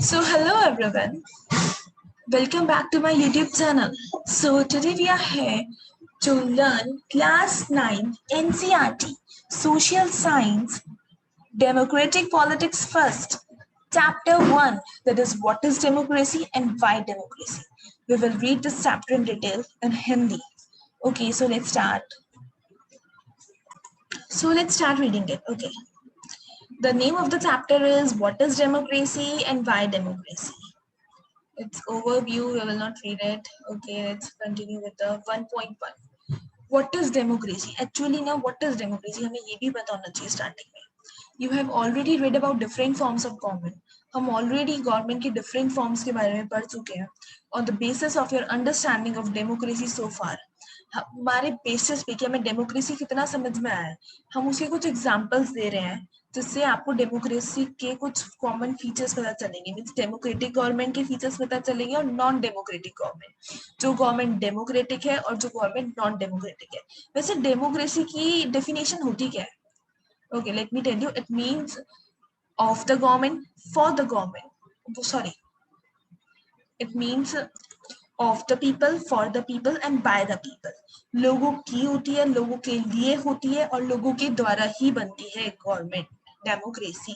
So hello everyone, welcome back to my YouTube channel. So today we are here to learn class 9 NCERT Social Science Democratic Politics First, Chapter 1, that is what is democracy and why democracy. We will read this chapter in detail in Hindi. Okay, so let's start. Reading it. Okay. The name of the chapter is What is Democracy and Why Democracy. It's overview, we will not read it. Okay, let's continue with the 1.1. What is democracy? Actually now what is democracy हमें ये भी पता होना चाहिए starting में. You have already read about different forms of government. हम already government के different forms के बारे में पढ़ चुके हैं. On the basis of your understanding of democracy so far, हमारे बेसिस पे कि हमें डेमोक्रेसी कितना समझ में आया है, हम उसके कुछ एग्जांपल्स दे रहे हैं जिससे आपको डेमोक्रेसी के कुछ कॉमन फीचर्स पता चलेंगे. मींस डेमोक्रेटिक गवर्नमेंट के फीचर्स पता चलेंगे और नॉन डेमोक्रेटिक गवर्नमेंट, जो गवर्नमेंट डेमोक्रेटिक है और जो गवर्नमेंट नॉन डेमोक्रेटिक है. वैसे डेमोक्रेसी की डेफिनेशन होती क्या है? Okay, let me tell you. It means of the government, for the government. Sorry. It means of the people, for the people and by the people. लोगों की होती है, लोगों के लिए होती है और लोगों के द्वारा ही बनती है government. Democracy.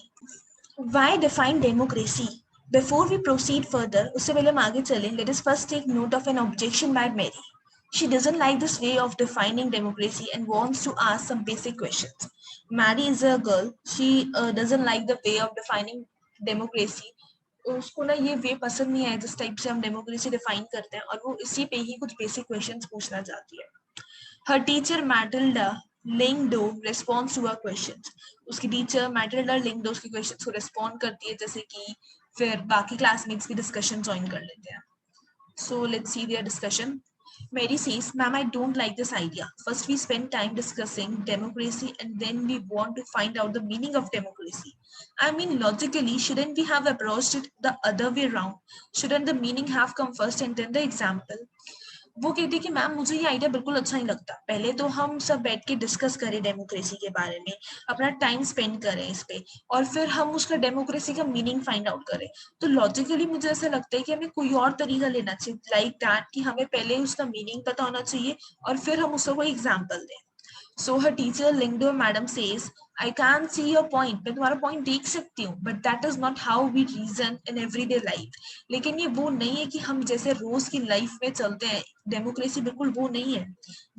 Why define democracy? Before we proceed further, उससे पहले हम आगे चलें, let us first take note of an objection by Mary. She doesn't like this way of defining democracy and wants to ask some basic questions. Mary is a girl. She doesn't like the way of defining democracy. उसको ना ये वे पसंद नहीं है जिस type से हम democracy define करते हैं और वो इसी पे ही कुछ बेसिक क्वेश्चंस पूछना चाहती है. Her teacher Matilda Lingdo responds to her questions. उसकी टीचर मैटिल्डा लिंगडो उसके क्वेश्चंस को रिस्पॉन्ड करती है, जैसे कि फिर बाकी क्लासमेट्स भी डिस्कशन ज्वाइन कर लेते हैं. So let's see their discussion. Mary says, Ma'am, I don't like this idea. First, we spend time discussing democracy and then we want to find out the meaning of democracy. I mean, logically, shouldn't we have approached it the other way around? Shouldn't the meaning have come first and then the example? वो कहती कि ma'am मुझे ये idea बिल्कुल अच्छा नहीं लगता. पहले तो हम सब बैठ के डिस्कस करें डेमोक्रेसी के बारे में, अपना टाइम स्पेंड करें इस पे और फिर हम उसका डेमोक्रेसी का मीनिंग फाइंड आउट करें. तो लॉजिकली मुझे ऐसा लगता है कि हमें कोई और तरीका लेना चाहिए, लाइक दैट कि हमें पहले उसका मीनिंग पता होना चाहिए और फिर हम उसका कोई एग्जाम्पल दें. So her teacher Lingdo madam says, I can see your point. मैं तुम्हारा point देख सकती हूँ, but that is not how we reason in everyday life. लेकिन ये वो नहीं है कि हम जैसे रोज की लाइफ में चलते हैं. डेमोक्रेसी बिल्कुल वो नहीं है.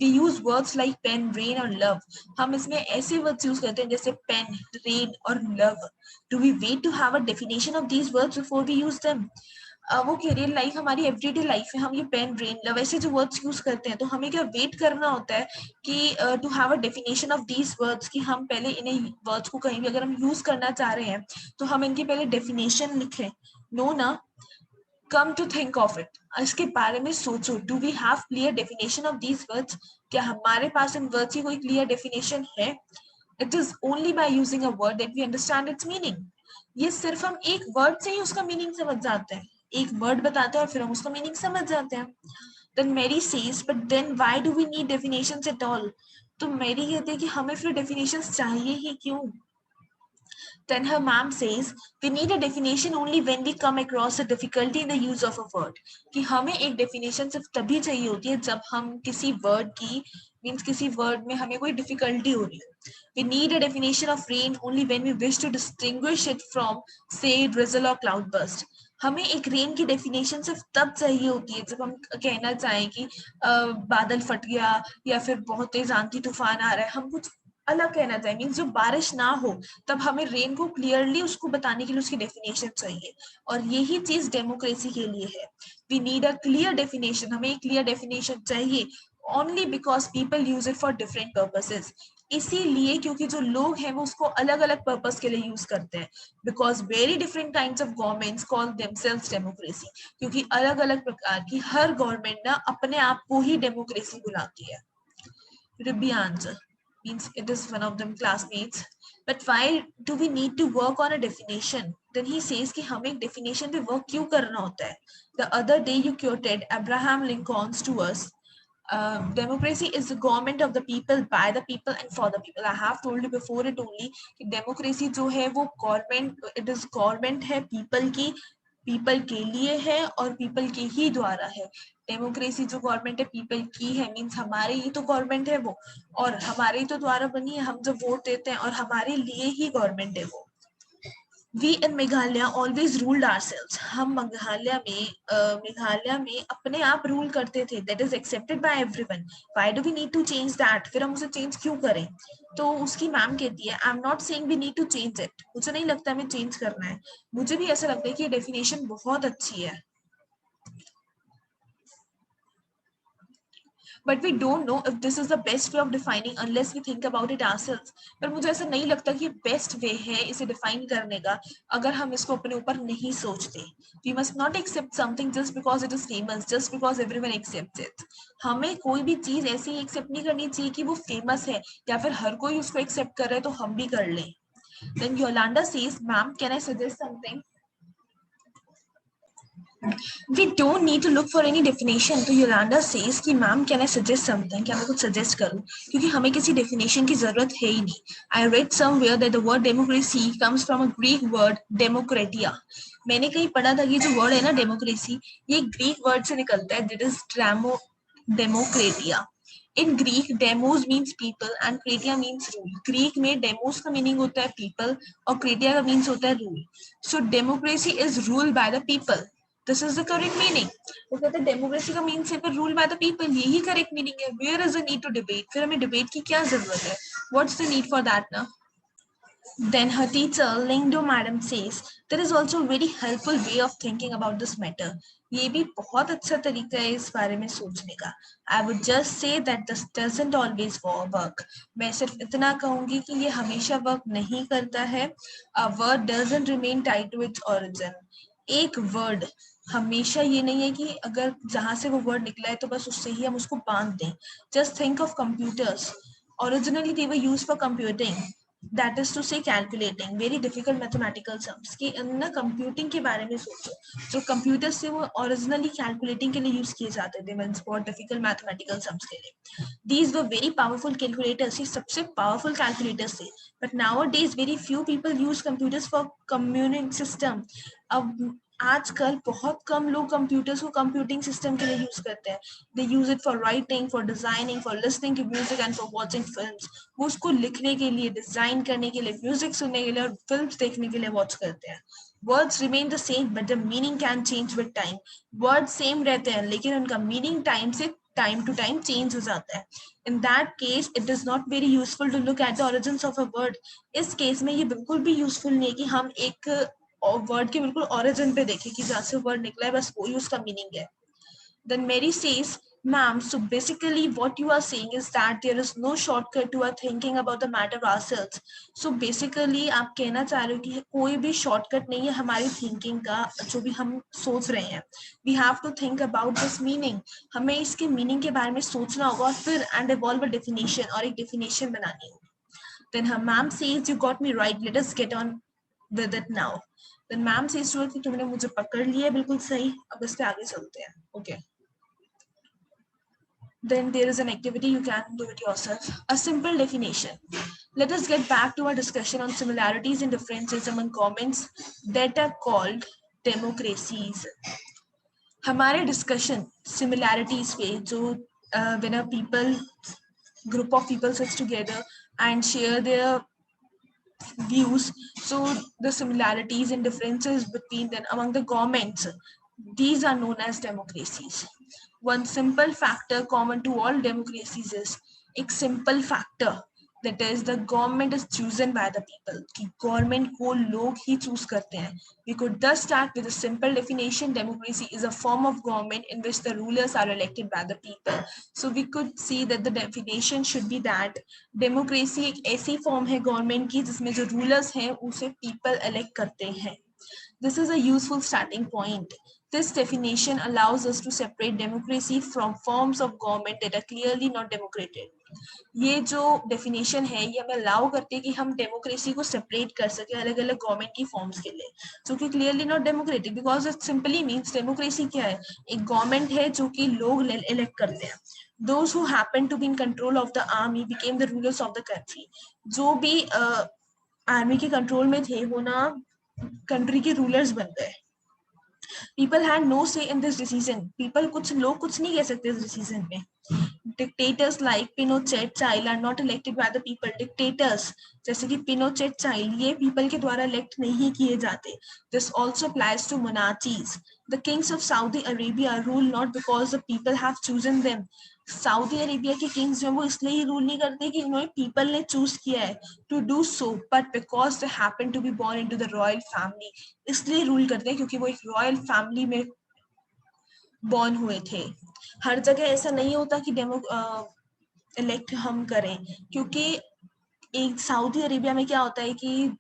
We use words like pen, rain और love. हम इसमें ऐसे वर्ड्स यूज करते हैं जैसे pen, rain और love. Do we wait to have a definition of these words before we use them? वो कह रही है लाइक हमारी एवरीडे लाइफ में हम ये पेन, रेन, लव ऐसे जो वर्ड्स यूज करते हैं, तो हमें क्या वेट करना होता है कि to have a definition of these words, कि हम पहले इन्हें वर्ड्स को कहीं भी अगर हम यूज करना चाह रहे हैं तो हम इनकी पहले डेफिनेशन लिखें? नो ना. Come to think of it, इसके बारे में सोचो. Do we have clear definition of these words? क्या हमारे पास इन वर्ड्स की कोई क्लियर डेफिनेशन है? It is only by using a word that we understand its meaning. ये सिर्फ हम एक वर्ड से ही उसका मीनिंग समझ जाते हैं. एक वर्ड बताते हैं और फिर हम उसका मीनिंग समझ जाते हैं. Then Mary says, but then why do we need definitions at all? तो मेरी कहती है कि हमें फिर definitions चाहिए ही क्यों? Then her mom says, we need a definition only when we come across a difficulty in the use of a word. कि हमें एक definition सिर्फ तभी चाहिए होती है जब हम किसी word की means किसी word में हमें कोई difficulty हो रही हो. We need a definition of rain only when we wish to distinguish it from, say, drizzle or cloudburst. हमें एक रेन की डेफिनेशन सिर्फ तब चाहिए होती है जब हम कहना चाहें कि बादल फट गया या फिर बहुत तेज आंधी तूफान आ रहा है. हम कुछ अलग कहना चाहिए, मीन्स जो बारिश ना हो, तब हमें रेन को क्लियरली उसको बताने के लिए उसकी डेफिनेशन चाहिए. और यही चीज डेमोक्रेसी के लिए है. We need a clear definition. हमें एक क्लियर डेफिनेशन चाहिए only because people use it for different purposes. इसीलिए क्योंकि जो लोग हैं वो उसको अलग अलग पर्पस के लिए यूज करते हैं. Because very different kinds of governments call themselves democracy. क्योंकि अलग अलग प्रकार की हर गवर्नमेंट ना अपने आप को ही डेमोक्रेसी बुलाती है. Ribby answer means it is one of them classmates. But why do we need to work on a definition? Then he says कि हमें एक definition पे work क्यों करना होता है? The other day you quoted Abraham Lincoln's to us. Democracy is the government of the people, by the people and for the people. I have told you before it only कि democracy जो है वो government, it is government है people की, people के लिए है और people के ही द्वारा है. डेमोक्रेसी जो गवर्नमेंट है पीपल की है, मीन्स हमारे ही तो गवर्नमेंट है वो, और हमारे ही तो द्वारा बनी है, हम जब वोट देते हैं और हमारे लिए ही गवर्नमेंट है वो. We in Meghalaya always ruled ourselves. हम मेघालय में अपने आप रूल करते थे. That is accepted by everyone. Why do we need to change that? फिर हम उसे चेंज क्यों करें? तो उसकी मैम कहती है, I'm not saying we need to change it. मुझे नहीं लगता हमें चेंज करना है. मुझे भी ऐसा लगता है कि ये डेफिनेशन बहुत अच्छी है. But we don't know if this is the best way of defining unless we think about it ourselves. पर मुझे ऐसा नहीं लगता कि बेस्ट वे है इसे डिफाइन करने का अगर हम इसको अपने ऊपर नहीं सोचते. We must not accept something just because it is famous, just because everyone accepts it. हमें कोई भी चीज ऐसी एक्सेप्ट नहीं करनी चाहिए कि वो फेमस है या फिर हर कोई उसको एक्सेप्ट कर रहा है तो हम भी कर लें. Then Yolanda says, "Ma'am, can I suggest something?" We don't need to look for any definition. तो योलांडा says कि ma'am can I suggest something, क्या मैं कुछ सजेस्ट करूं, क्योंकि हमें किसी डेफिनेशन की जरूरत है ही नहीं. I read somewhere that the word democracy comes from a Greek word demokratia. मैंने कहीं पढ़ा था कि जो वर्ड है ना डेमोक्रेसी, ये ग्रीक वर्ड से निकलता है, that is demokratia. In Greek, demos means people and kratia means rule. Greek में demos का meaning होता है people और kratia का means होता है rule. So democracy is ruled by the people. This is the correct meaning. वो कहते हैं डेमोक्रेसी का मीन सिर्फ रूल बाय द पीपल, यही करेक्ट मीनिंग है. Where is the need to debate? फिर हमें डिबेट की क्या जरूरत है? What's the need for that ना? Then her teacher, Lingdo madam says, there is also a very helpful way of thinking about this matter. ये भी बहुत अच्छा तरीका है इस बारे में सोचने का. I would just say that this doesn't always work. मैं सिर्फ इतना कहूंगी कि ये हमेशा वर्क नहीं करता है. A word doesn't remain tied to its origin. एक वर्ड हमेशा ये नहीं है कि अगर जहां से वो वर्ड निकला है तो बस उससे ही हम उसको बांध दें. Just think of computers. Originally they were used for computing. That is to say calculating very difficult mathematical sums. कि ना कंप्यूटिंग के बारे में सोचो, जो कंप्यूटर से वो ओरिजिनली कैलकुलेटिंग के लिए यूज किए जाते थे, मींस बहुत डिफिकल्ट मैथमेटिकल सम्स के लिए. These were very powerful calculators. ये सबसे पावरफुल कैलकुलेटर्स थे. But nowadays very few people use computers for computing system. अब आजकल बहुत कम लोग कंप्यूटर्स को कंप्यूटिंग सिस्टम के लिए यूज करते हैं. They use it for writing, for designing, for listening to music and for watching films. वो उसको लिखने के लिए, डिजाइन करने के लिए, म्यूजिक सुनने के लिए और फिल्म्स देखने के लिए वॉच करते हैं. Words remain the same but the meaning can change with time. Word same रहते हैं लेकिन उनका meaning time to time change हो जाता है. In that case, it is not very useful to look at the origins of a word. इस case में ये बिल्कुल भी यूजफुल नहीं है कि हम एक वर्ड के बिल्कुल ओरिजिन पे देखें कि जहाँ से वर्ड निकला है बस वही उसका मीनिंग है. Then Mary says, ma'am, so basically what you are saying is that there is no shortcut to our thinking about the matter ourselves. So basically आप कहना चाह रहे हो कि कोई भी shortcut नहीं है हमारी thinking का, जो भी हम सोच रहे हैं. We have to think about this meaning. हमें इसके meaning के बारे में सोचना होगा और फिर and evolve a definition और एक definition बनानी होगी. Then her ma'am says, you got me right. Let us get on with it now. Then ma'am says to her कि तुमने मुझे पकड़ लिया बिल्कुल सही, अब इस पे आगे चलते हैं. Okay. Then there is an activity you can do it yourself. A simple definition. Let us get back to our discussion on similarities and differences among governments that are called democracies. हमारे discussion similarities पे जो when a group of people sits together and share their views, so the similarities and differences between them among the governments, these are known as democracies. One simple factor common to all democracies is a simple factor, that is the government is chosen by the people. कि government को लोग ही choose करते हैं. We could thus start with a simple definition. Democracy is a form of government in which the rulers are elected by the people. So we could see that the definition should be that democracy एक ऐसी form है government की जिसमें जो rulers हैं उसे people elect करते हैं. This is a useful starting point. This definition allows us to separate democracy from forms of government that are clearly not democratic. ये जो डेफिनेशन है ये हमें अलाउ करती है कि हम डेमोक्रेसी को सेपरेट कर सके अलग अलग गवर्नमेंट की फॉर्म्स के लिए जो कि clearly not democratic because it simply means democracy क्या है एक गवर्नमेंट है जो कि लोग इलेक्ट करते हैं those who happen to be in control of the army became the rulers of the country जो भी आर्मी के कंट्रोल में थे वो ना कंट्री के रूलर्स बन गए people had no say in this decision people कुछ लोग कुछ नहीं कह सकते इस डिसीजन में dictators like Pinochet child are not elected by the people dictators जैसे कि Pinochet child ये people के द्वारा elect नहीं किए जाते this also applies to monarchies the kings of Saudi Arabia rule not because the people have chosen them Saudi Arabia के Kings जो वो इसलिए ही रूल नहीं करते कि उन्होंने पीपल ने चूज किया है to do so but because they happen to be born into the royal family इसलिए रूल करते हैं क्योंकि वो एक रॉयल फैमिली में बॉर्न हुए थे हर जगह ऐसा नहीं होता कि डेमो इलेक्ट हम करें क्योंकि एक सऊदी अरेबिया में क्या होता है कि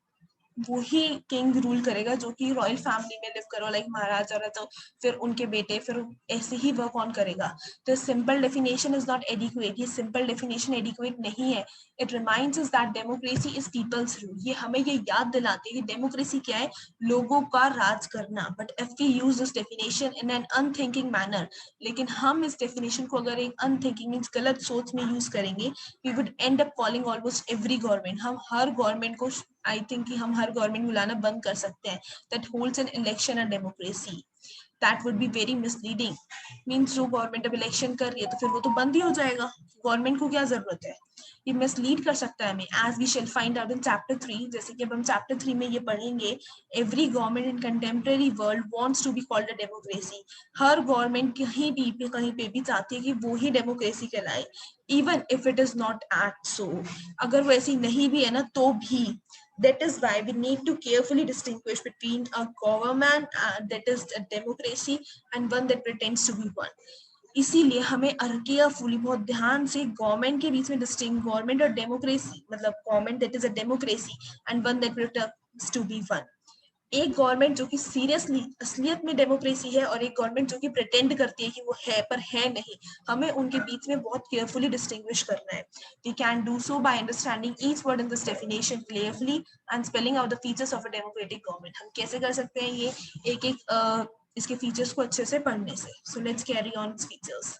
वही किंग रूल करेगा जो कि रॉयल फैमिली में लिव करो लाइक महाराजा रहा तो फिर उनके बेटे फिर ऐसे ही वर्क ऑन करेगा तो simple definition is not adequate ये सिंपल डेफिनेशन एडिक्वेट नहीं है it reminds us that democracy is people's rule ये हमें ये याद दिलाती है कि डेमोक्रेसी क्या है लोगों का राज करना but if we use this definition in an unthinking manner लेकिन हम इस डेफिनेशन को अगर एक अनथिंकिंग मीन्स गलत सोच में यूज करेंगे we would end up calling almost every government हम हर गवर्नमेंट को आई थिंक कि हम हर गवर्नमेंट बुलाना बंद कर सकते हैं that holds an election and democracy that would be very misleading means जो गवर्नमेंट अब इलेक्शन कर रही है तो फिर वो तो बंद ही हो जाएगा गवर्नमेंट को क्या जरूरत है ये मिसलीड कर सकता है हमें as we shall find out in chapter 3 जैसे कि अब हम चैप्टर 3 में ये पढ़ेंगे every government in contemporary world wants to be called a democracy हर गवर्नमेंट कहीं पे भी चाहती है कि वो ही डेमोक्रेसी कहलाए even if it is not act so अगर वो ऐसी नहीं भी है ना तो भी that is why we need to carefully distinguish between a government that is a democracy and one that pretends to be one इसीलिए हमें केयरफुली बहुत ध्यान से गवर्नमेंट के बीच में डिस्टिंग गवर्नमेंट और डेमोक्रेसी मतलब government that is a democracy and one that pretends to be one एक गवर्नमेंट जो कि सीरियसली असलियत में डेमोक्रेसी है और एक गवर्नमेंट जो कि प्रिटेंड करती है कि वो है पर है नहीं हमें उनके बीच में बहुत केयरफुली डिस्टिंग्विश करना है we can do so by understanding each word in this definition clearly and spelling out the features of a democratic government हम कैसे कर सकते हैं ये एक एक इसके फीचर्स को अच्छे से पढ़ने से so let's carry on features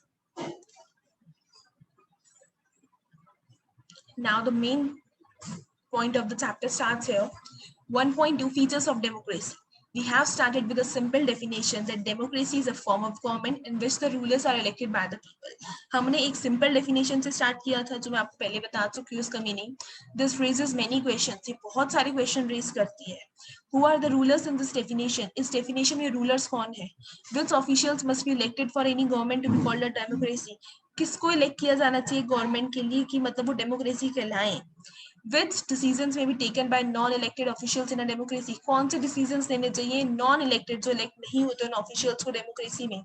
now the main point of the chapter starts here. 1.2 Features of democracy. We have started with a simple definition that democracy is a form of government in which the rulers are elected by the people. हमने एक simple definition से start किया था जो मैं आपको पहले बता चुकी हूँ उसका meaning. This raises many questions. ये बहुत सारे question raise करती है. Who are the rulers in this definition? इस definition में rulers कौन है? Which officials must be elected for any government to be called a democracy? किसको elect किया जाना चाहिए government के लिए कि मतलब वो democracy कहलाए? Which decisions may be taken by non-elected officials in a democracy? कौन से decisions लेने चाहिए non-elected जो elect नहीं होते उन officials को democracy में?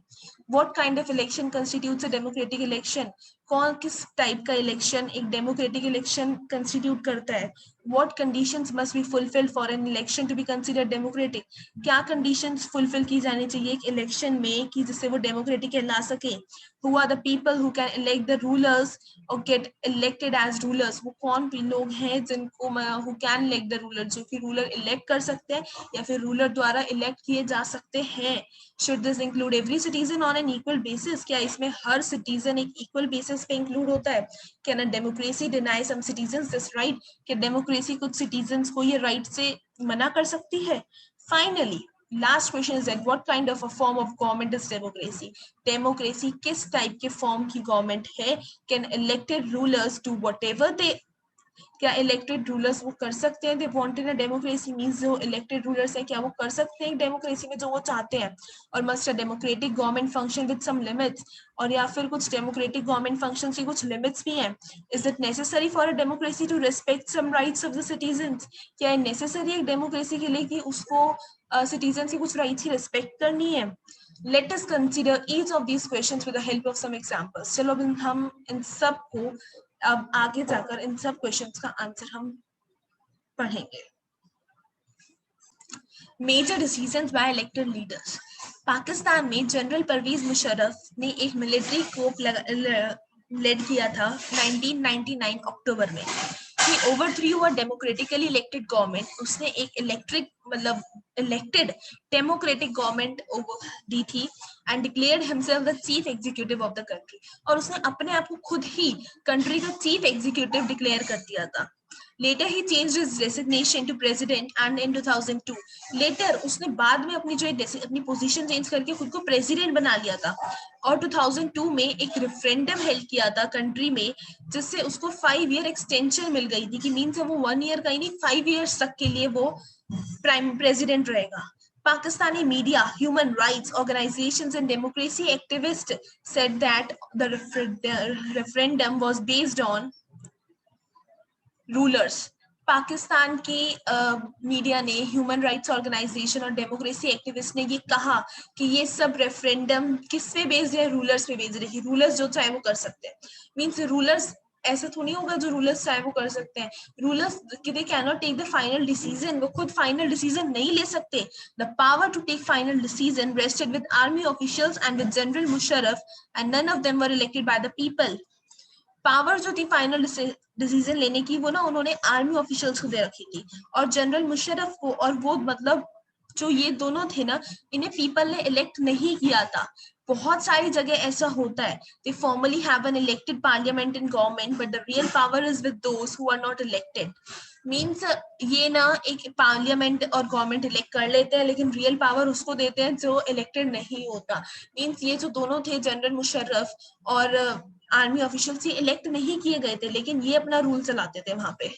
What kind of election constitutes a democratic election? कौन किस type का election एक democratic election constitute करता है? What conditions must be fulfilled for an election to be considered democratic? क्या conditions fulfill की जानी चाहिए एक election में कि जिससे वो democratic कहला सके? Who are the people who can elect the rulers or get elected as rulers? वो कौन भी लोग हैं जिनको who can elect the ruler जो कि ruler elect कर सकते हैं या फिर ruler द्वारा elect किए जा सकते हैं? Should this include every citizen on an equal basis? क्या इसमें हर citizen एक equal basis पे include होता है? Can a democracy deny some citizens this right? क्या democracy कुछ citizens को ये right से मना कर सकती है? Finally, last question is that what kind of a form of government is democracy? Democracy किस type के form की government है? Can elected rulers do whatever they क्या इलेक्टेड रूलर्स वो कर सकते हैं they want in a democracy means जो इलेक्टेड रूलर्स हैं क्या वो कर सकते हैं डेमोक्रेसी में जो वो चाहते हैं और must a democratic government function with some limits और या फिर कुछ डेमोक्रेटिक गवर्नमेंट फंक्शंस की कुछ लिमिट्स भी हैं is it necessary for a democracy to respect some rights of the citizens क्या है नेसेसरी है डेमोक्रेसी के लिए कि उसको सिटीजन की कुछ राइट्स की रिस्पेक्ट करनी है Let us consider each of these questions with the help of some examples. चलो अब हम इन सब को अब आगे जाकर इन सब क्वेश्चंस का आंसर हम पढ़ेंगे. Major decisions by elected leaders. Pakistan में जनरल परवेज मुशर्रफ ने एक मिलिट्री कोप लेड किया था 1999 अक्टूबर में। He overthrew a democratically elected government. उसने एक इलेक्टेड डेमोक्रेटिक गवर्नमेंट दी थी and declared himself the chief executive of the country, और उसने अपने आप को खुद ही कंट्री का चीफ एग्जीक्यूटिव डिक्लेयर कर दिया था। Later he changed his resignation to president and in 2002 later उसने बाद में अपनी पोजीशन चेंज करके खुद को प्रेसिडेंट बना लिया था, और 2002 में एक रेफरेंडम हेल्ड किया था कंट्री में, जिससे उसको 5 ईयर एक्सटेंशन मिल गई थी कि मीन्स वो 1 ईयर का ही नहीं 5 ईयर्स तक के लिए वो प्राइम प्रेसिडेंट रहेगा। Pakistani media, human rights organizations and democracy activists said that the referendum was based on rulers. Pakistan की मीडिया ने, ह्यूमन राइट्स ऑर्गेनाइजेशन और डेमोक्रेसी एक्टिविस्ट ने ये कहा कि ये सब रेफरेंडम किस पे बेस्ड है, रूलर्स पे बेस्ड है कि रूलर्स जो चाहे वो कर सकते हैं। मींस रूलर्स ऐसा तो नहीं होगा जो रूलर्स चाहे वो कर सकते हैं। Rulers they can not take the final decision, वो खुद फाइनल डिसीजन नहीं ले सकते। The power to take final decision rested with army officials and with general Musharraf and none of them were elected by the people. Power जो थी final decision लेने की वो ना उन्होंने आर्मी ऑफिशियल्स को दे रखी थी और जनरल मुशर्रफ को, और वो जो ये दोनों थे ना, इन्हें पीपल ने इलेक्ट नहीं किया था। बहुत सारी जगह ऐसा होता है, they formally have an elected parliament and government but the real power is with those who are not elected. Means ये ना एक पार्लियामेंट और गवर्नमेंट इलेक्ट कर लेते हैं लेकिन रियल पावर उसको देते हैं जो इलेक्टेड नहीं होता। मीन्स ये जो दोनों थे जनरल मुशर्रफ और आर्मी ऑफिशियल्स, ये इलेक्ट नहीं किए गए थे लेकिन ये अपना रूल चलाते थे वहां पे।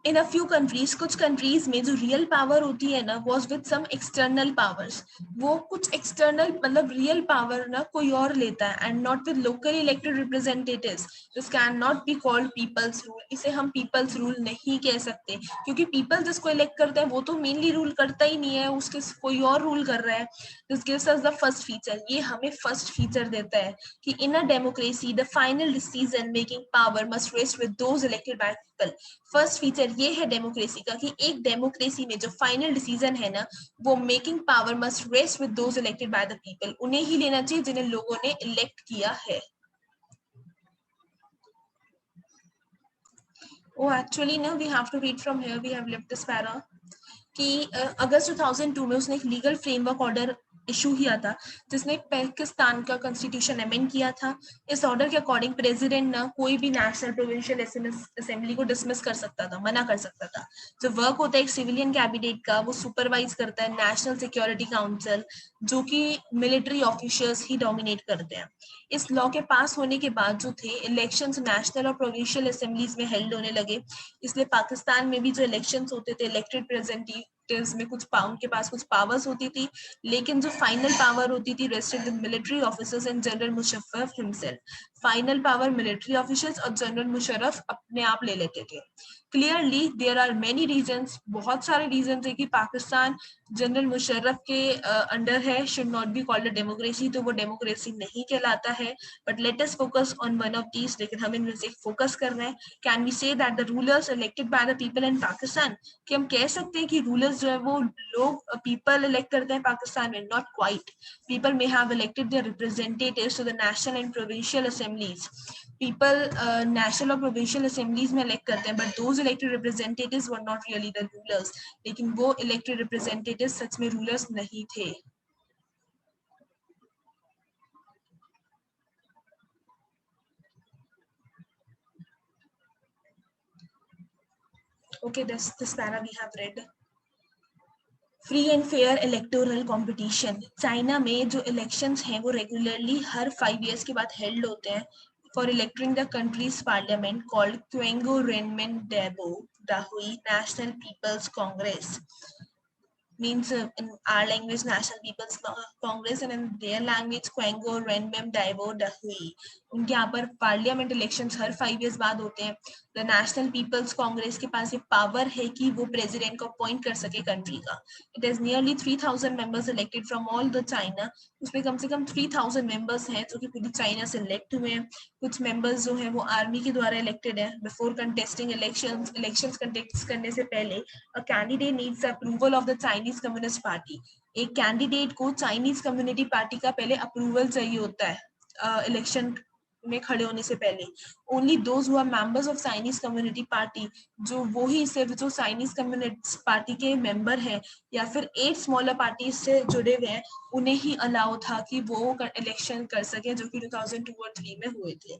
इन अ फ्यू कंट्रीज, कुछ कंट्रीज में जो रियल पावर होती है ना was with some external powers, वो कुछ एक्सटर्नल रियल पावर ना कोई और लेता है and not with locally elected representatives. This can not be called people's rule. इसे हम पीपल्स रूल नहीं कह सकते क्योंकि पीपल जिसको इलेक्ट करता है वो तो मेनली रूल करता ही नहीं है, उसके कोई और रूल कर रहा है। This gives us the first feature, ये हमें फर्स्ट फीचर देता है कि in a democracy the final decision making power must rest with those elected by people. First feature ये है डेमोक्रेसी का कि एक डेमोक्रेसी में जो फाइनल डिसीजन है ना वो making power must rest with those elected by the people, उन्हें ही लेना चाहिए जिन्हें लोगों ने इलेक्ट किया है। Oh, actually, no, we have to read from here. We have left this para. कि अगस्त 2002 में उसने एक लीगल फ्रेमवर्क ऑर्डर इशू किया था जिसने पाकिस्तान का कॉन्स्टिट्यूशन अमेंड किया था। इस ऑर्डर के अकॉर्डिंग प्रेसिडेंट ना कोई भी नेशनल प्रोविंशियल असेंबली को डिसमिस कर सकता था, मना कर सकता था। जो वर्क होता है एक सिविलियन कैबिनेट का, वो सुपरवाइज करता है नेशनल सिक्योरिटी काउंसिल, जो कि मिलिट्री ऑफिशियल्स ही डोमिनेट करते हैं। इस लॉ के पास होने के बाद जो थे इलेक्शंस नेशनल और प्रोविंशियल असेंबलीज में हेल्ड होने लगे, इसलिए पाकिस्तान में भी जो इलेक्शंस होते थे इलेक्टेड रिप्रेजेंटेटिव्स में उनके पास कुछ पावर्स होती थी, लेकिन जो फाइनल पावर होती थी rested with military officers and General Musharraf himself. Final power military officers और जनरल मुशर्रफ अपने आप ले लेते थे। Clearly there are many reasons, बहुत सारे रीजंस है कि पाकिस्तान जनरल मुशर्रफ के अंडर है, should not be called a democracy, तो वो डेमोक्रेसी नहीं कहलाता है। But let us focus on one of these, लेकिन हम इनमें से फोकस कर रहे हैं। Can we say that the rulers elected by the people in Pakistan, कि हम कह सकते हैं कि रूलर्स जो है वो लोग पीपल इलेक्ट करते हैं पाकिस्तान में? Not quite. People may have elected their representatives to the national and provincial assemblies. People national और प्रोविंशियल असेंबलीज में इलेक्ट करते हैं but those elected representatives were not really the rulers. लेकिन वो इलेक्टेड रिप्रेजेंटेटिव्स सच में रूलर्स नहीं थे। Okay, this para we have read. Free and fair electoral competition. China में जो इलेक्शंस हैं वो रेगुलरली हर 5 years के बाद हेल्ड होते हैं for electing the country's parliament called Quanguo Renmin Daibiao Dahui National People's Congress. Means in our language National People's Congress and in their language Quango Renmem Daibo Dahui। उनके यहाँ पर parliament elections हर 5 years बाद होते हैं। The national People's Congress के पास ये power है कि वो प्रेसिडेंट को अपॉइंट कर सके कंट्री का। It is nearly 3000 members elected from all the China. उसमें कम से कम 3000 मेंबर्स हैं जो कि पूरी चाइना से इलेक्ट हुए हैं। कुछ मेंबर्स जो हैं वो आर्मी के द्वारा इलेक्टेड है। बिफोर कंटेस्टिंग इलेक्शंस कंटेस्ट करने से पहले a candidate needs approval of the Chinese communist party. एक कैंडिडेट को चाइनीज कम्युनिटी पार्टी का पहले अप्रूवल चाहिए होता है इलेक्शन में खड़े होने से पहले। Only those who are members of Chinese community party, जो वो ही सिर्फ जो चाइनीज कम्युनिस्ट पार्टी के मेंबर हैं या फिर 8 स्मॉलर पार्टी से जुड़े हुए हैं, उन्हें ही अलाउ था कि वो इलेक्शन कर सके, जो कि 2002 और 3 में हुए थे।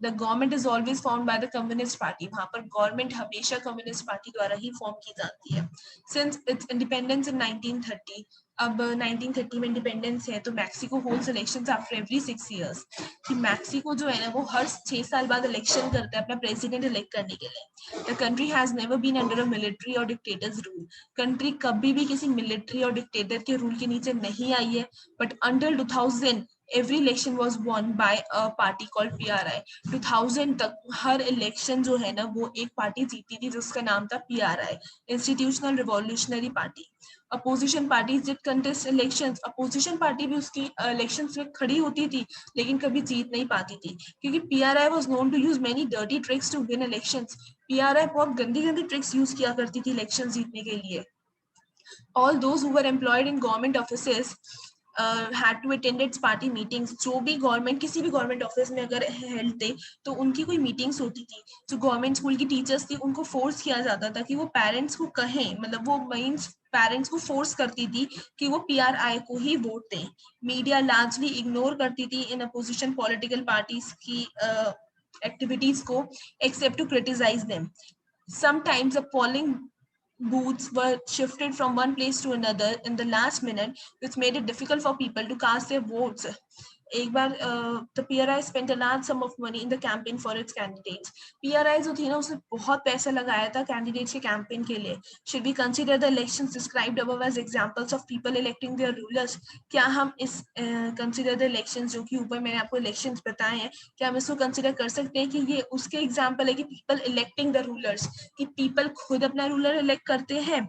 The government is always form by the communist party. वहां पर गवर्नमेंट हमेशा कम्युनिस्ट पार्टी द्वारा ही फॉर्म की जाती है। सिंस इट्स इंडिपेंडेंस इन 1930, अब 1930 में इंडिपेंडेंस है, तो Mexico holds elections after every 6 years. कि मैक्सिको जो है ना वो हर 6 साल बाद इलेक्शन करता है अपना प्रेसिडेंट इलेक्ट करने के लिए। The country has never been under a military और डिक्टेटर्स रूल। कंट्री कभी भी किसी मिलिट्री और डिक्टेटर के रूल के नीचे नहीं आई है, but until 2000 every election was won by a party called PRI। 2000 तक हर इलेक्शन जो है ना वो एक पार्टी जीती थी जिसका नाम था PRI, institutional revolutionary party. Opposition parties did contest elections. Opposition party भी उसकी इलेक्शंस में खड़ी होती थी लेकिन कभी जीत नहीं पाती थी, क्योंकि PRI was known to use many dirty tricks to win elections. PRI बहुत गंदी गंदी ट्रिक्स यूज किया करती थी इलेक्शन जीतने के लिए। All those who were employed in government offices had to attend its party meetings। जो भी गवर्नमेंट किसी भी गवर्नमेंट ऑफिस में अगर हेल्थ थे तो उनकी कोई मीटिंग्स होती थी। जो गवर्नमेंट स्कूल की टीचर्स थी उनको फोर्स किया जाता था कि वो पेरेंट्स को कहें, मतलब वो मीन्स पेरेंट्स को फोर्स करती थी कि वो PRI को ही वोट दें। मीडिया लार्जली इग्नोर करती थी इन अपोजिशन पॉलिटिकल पार्टीज की एक्टिविटीज को, except to criticise them. Sometimes the polling booths were shifted from one place to another in the last minute, which made it difficult for people to cast their votes। एक बार the PRI spent a large sum of money in the campaign for its candidates। PRI जो थी ना उसने बहुत पैसा लगाया था candidates के कैंपेन के लिए। Should we consider the elections described above as examples of people electing their rulers? क्या हम इस consider the elections जो कि ऊपर मैंने आपको elections बताए हैं, क्या हम इसको consider कर सकते हैं कि ये उसके example है कि people electing the rulers, कि people खुद अपना ruler elect करते हैं?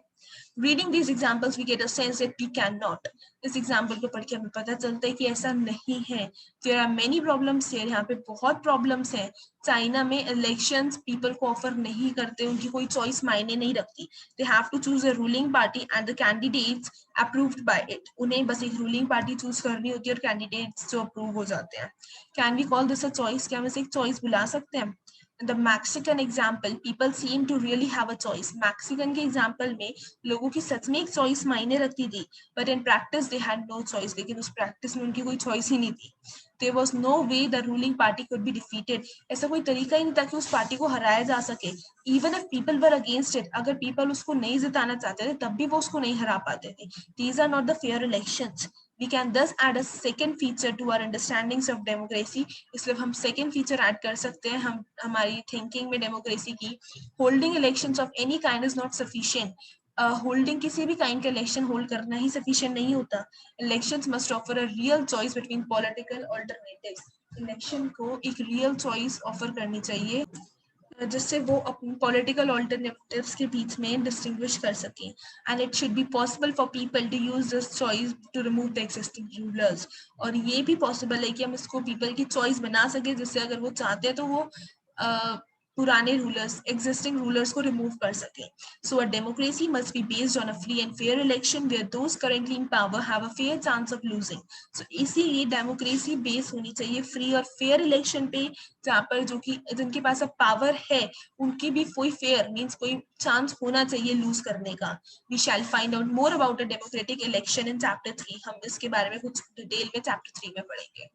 Reading these examples we get a sense that we cannot। इस एग्जाम्पल को पढ़ के हमें पता चलता है कि ऐसा नहीं है। There are many problems here। यहाँ पे बहुत प्रॉब्लम्स हैं। चाइना में इलेक्शंस पीपल को ऑफर नहीं करते, उनकी कोई चॉइस मायने नहीं रखती। They have to choose a ruling party and the candidates approved by it। उन्हें बस एक रूलिंग पार्टी चूज करनी होती है और कैंडिडेट्स जो अप्रूव हो जाते हैं। Can we call this a choice? क्या हम इसे एक चॉइस बुला सकते हैं? The Mexican example, people seem to really have a choice। Mexican के example में लोगों की सच में एक choice मायने रखती थी, but in practice they had no choice। लेकिन उस practice में उनकी कोई choice ही नहीं थी। There was no way the ruling party could be defeated। ऐसा कोई तरीका ही नहीं था कि उस पार्टी को हराया जा सके। Even if people were against it, अगर people उसको नहीं जिताना चाहते थे तब भी वो उसको नहीं हरा पाते थे। These are not the fair elections। We can thus add a second feature to our understandings of democracy। इसलिए हम second feature add कर सकते हैं हम हमारी thinking में democracy की। Holding elections of any kind is not sufficient। Holding किसी भी काइंड का इलेक्शन होल्ड करना ही सफिशिएंट नहीं होता। Elections must offer a real choice between political alternatives. Election को एक रियल चॉइस ऑफर करनी चाहिए जिससे वो अपनी पॉलिटिकल ऑल्टरनेटिव्स के बीच में डिस्टिंग्विश कर सकें। And it should be possible for people to use this choice to remove the existing rulers. और ये भी पॉसिबल है कि हम इसको पीपल की चॉइस बना सके, जिससे अगर वो चाहते हैं तो वो पुराने रूलर्स एग्जिस्टिंग रूलर्स को रिमूव कर सके। So a democracy must be based on a free and fair election where those currently in power have a fair chance of losing. सो इसीलिए डेमोक्रेसी बेस होनी चाहिए फ्री और फेयर इलेक्शन पे, जहाँ पर जो कि जिनके पास अब पावर है उनकी भी कोई फेयर मीन्स कोई चांस होना चाहिए लूज करने का। We shall find out more about a democratic election in chapter 3। हम इसके बारे में कुछ डिटेल में चैप्टर 3 में पढ़ेंगे।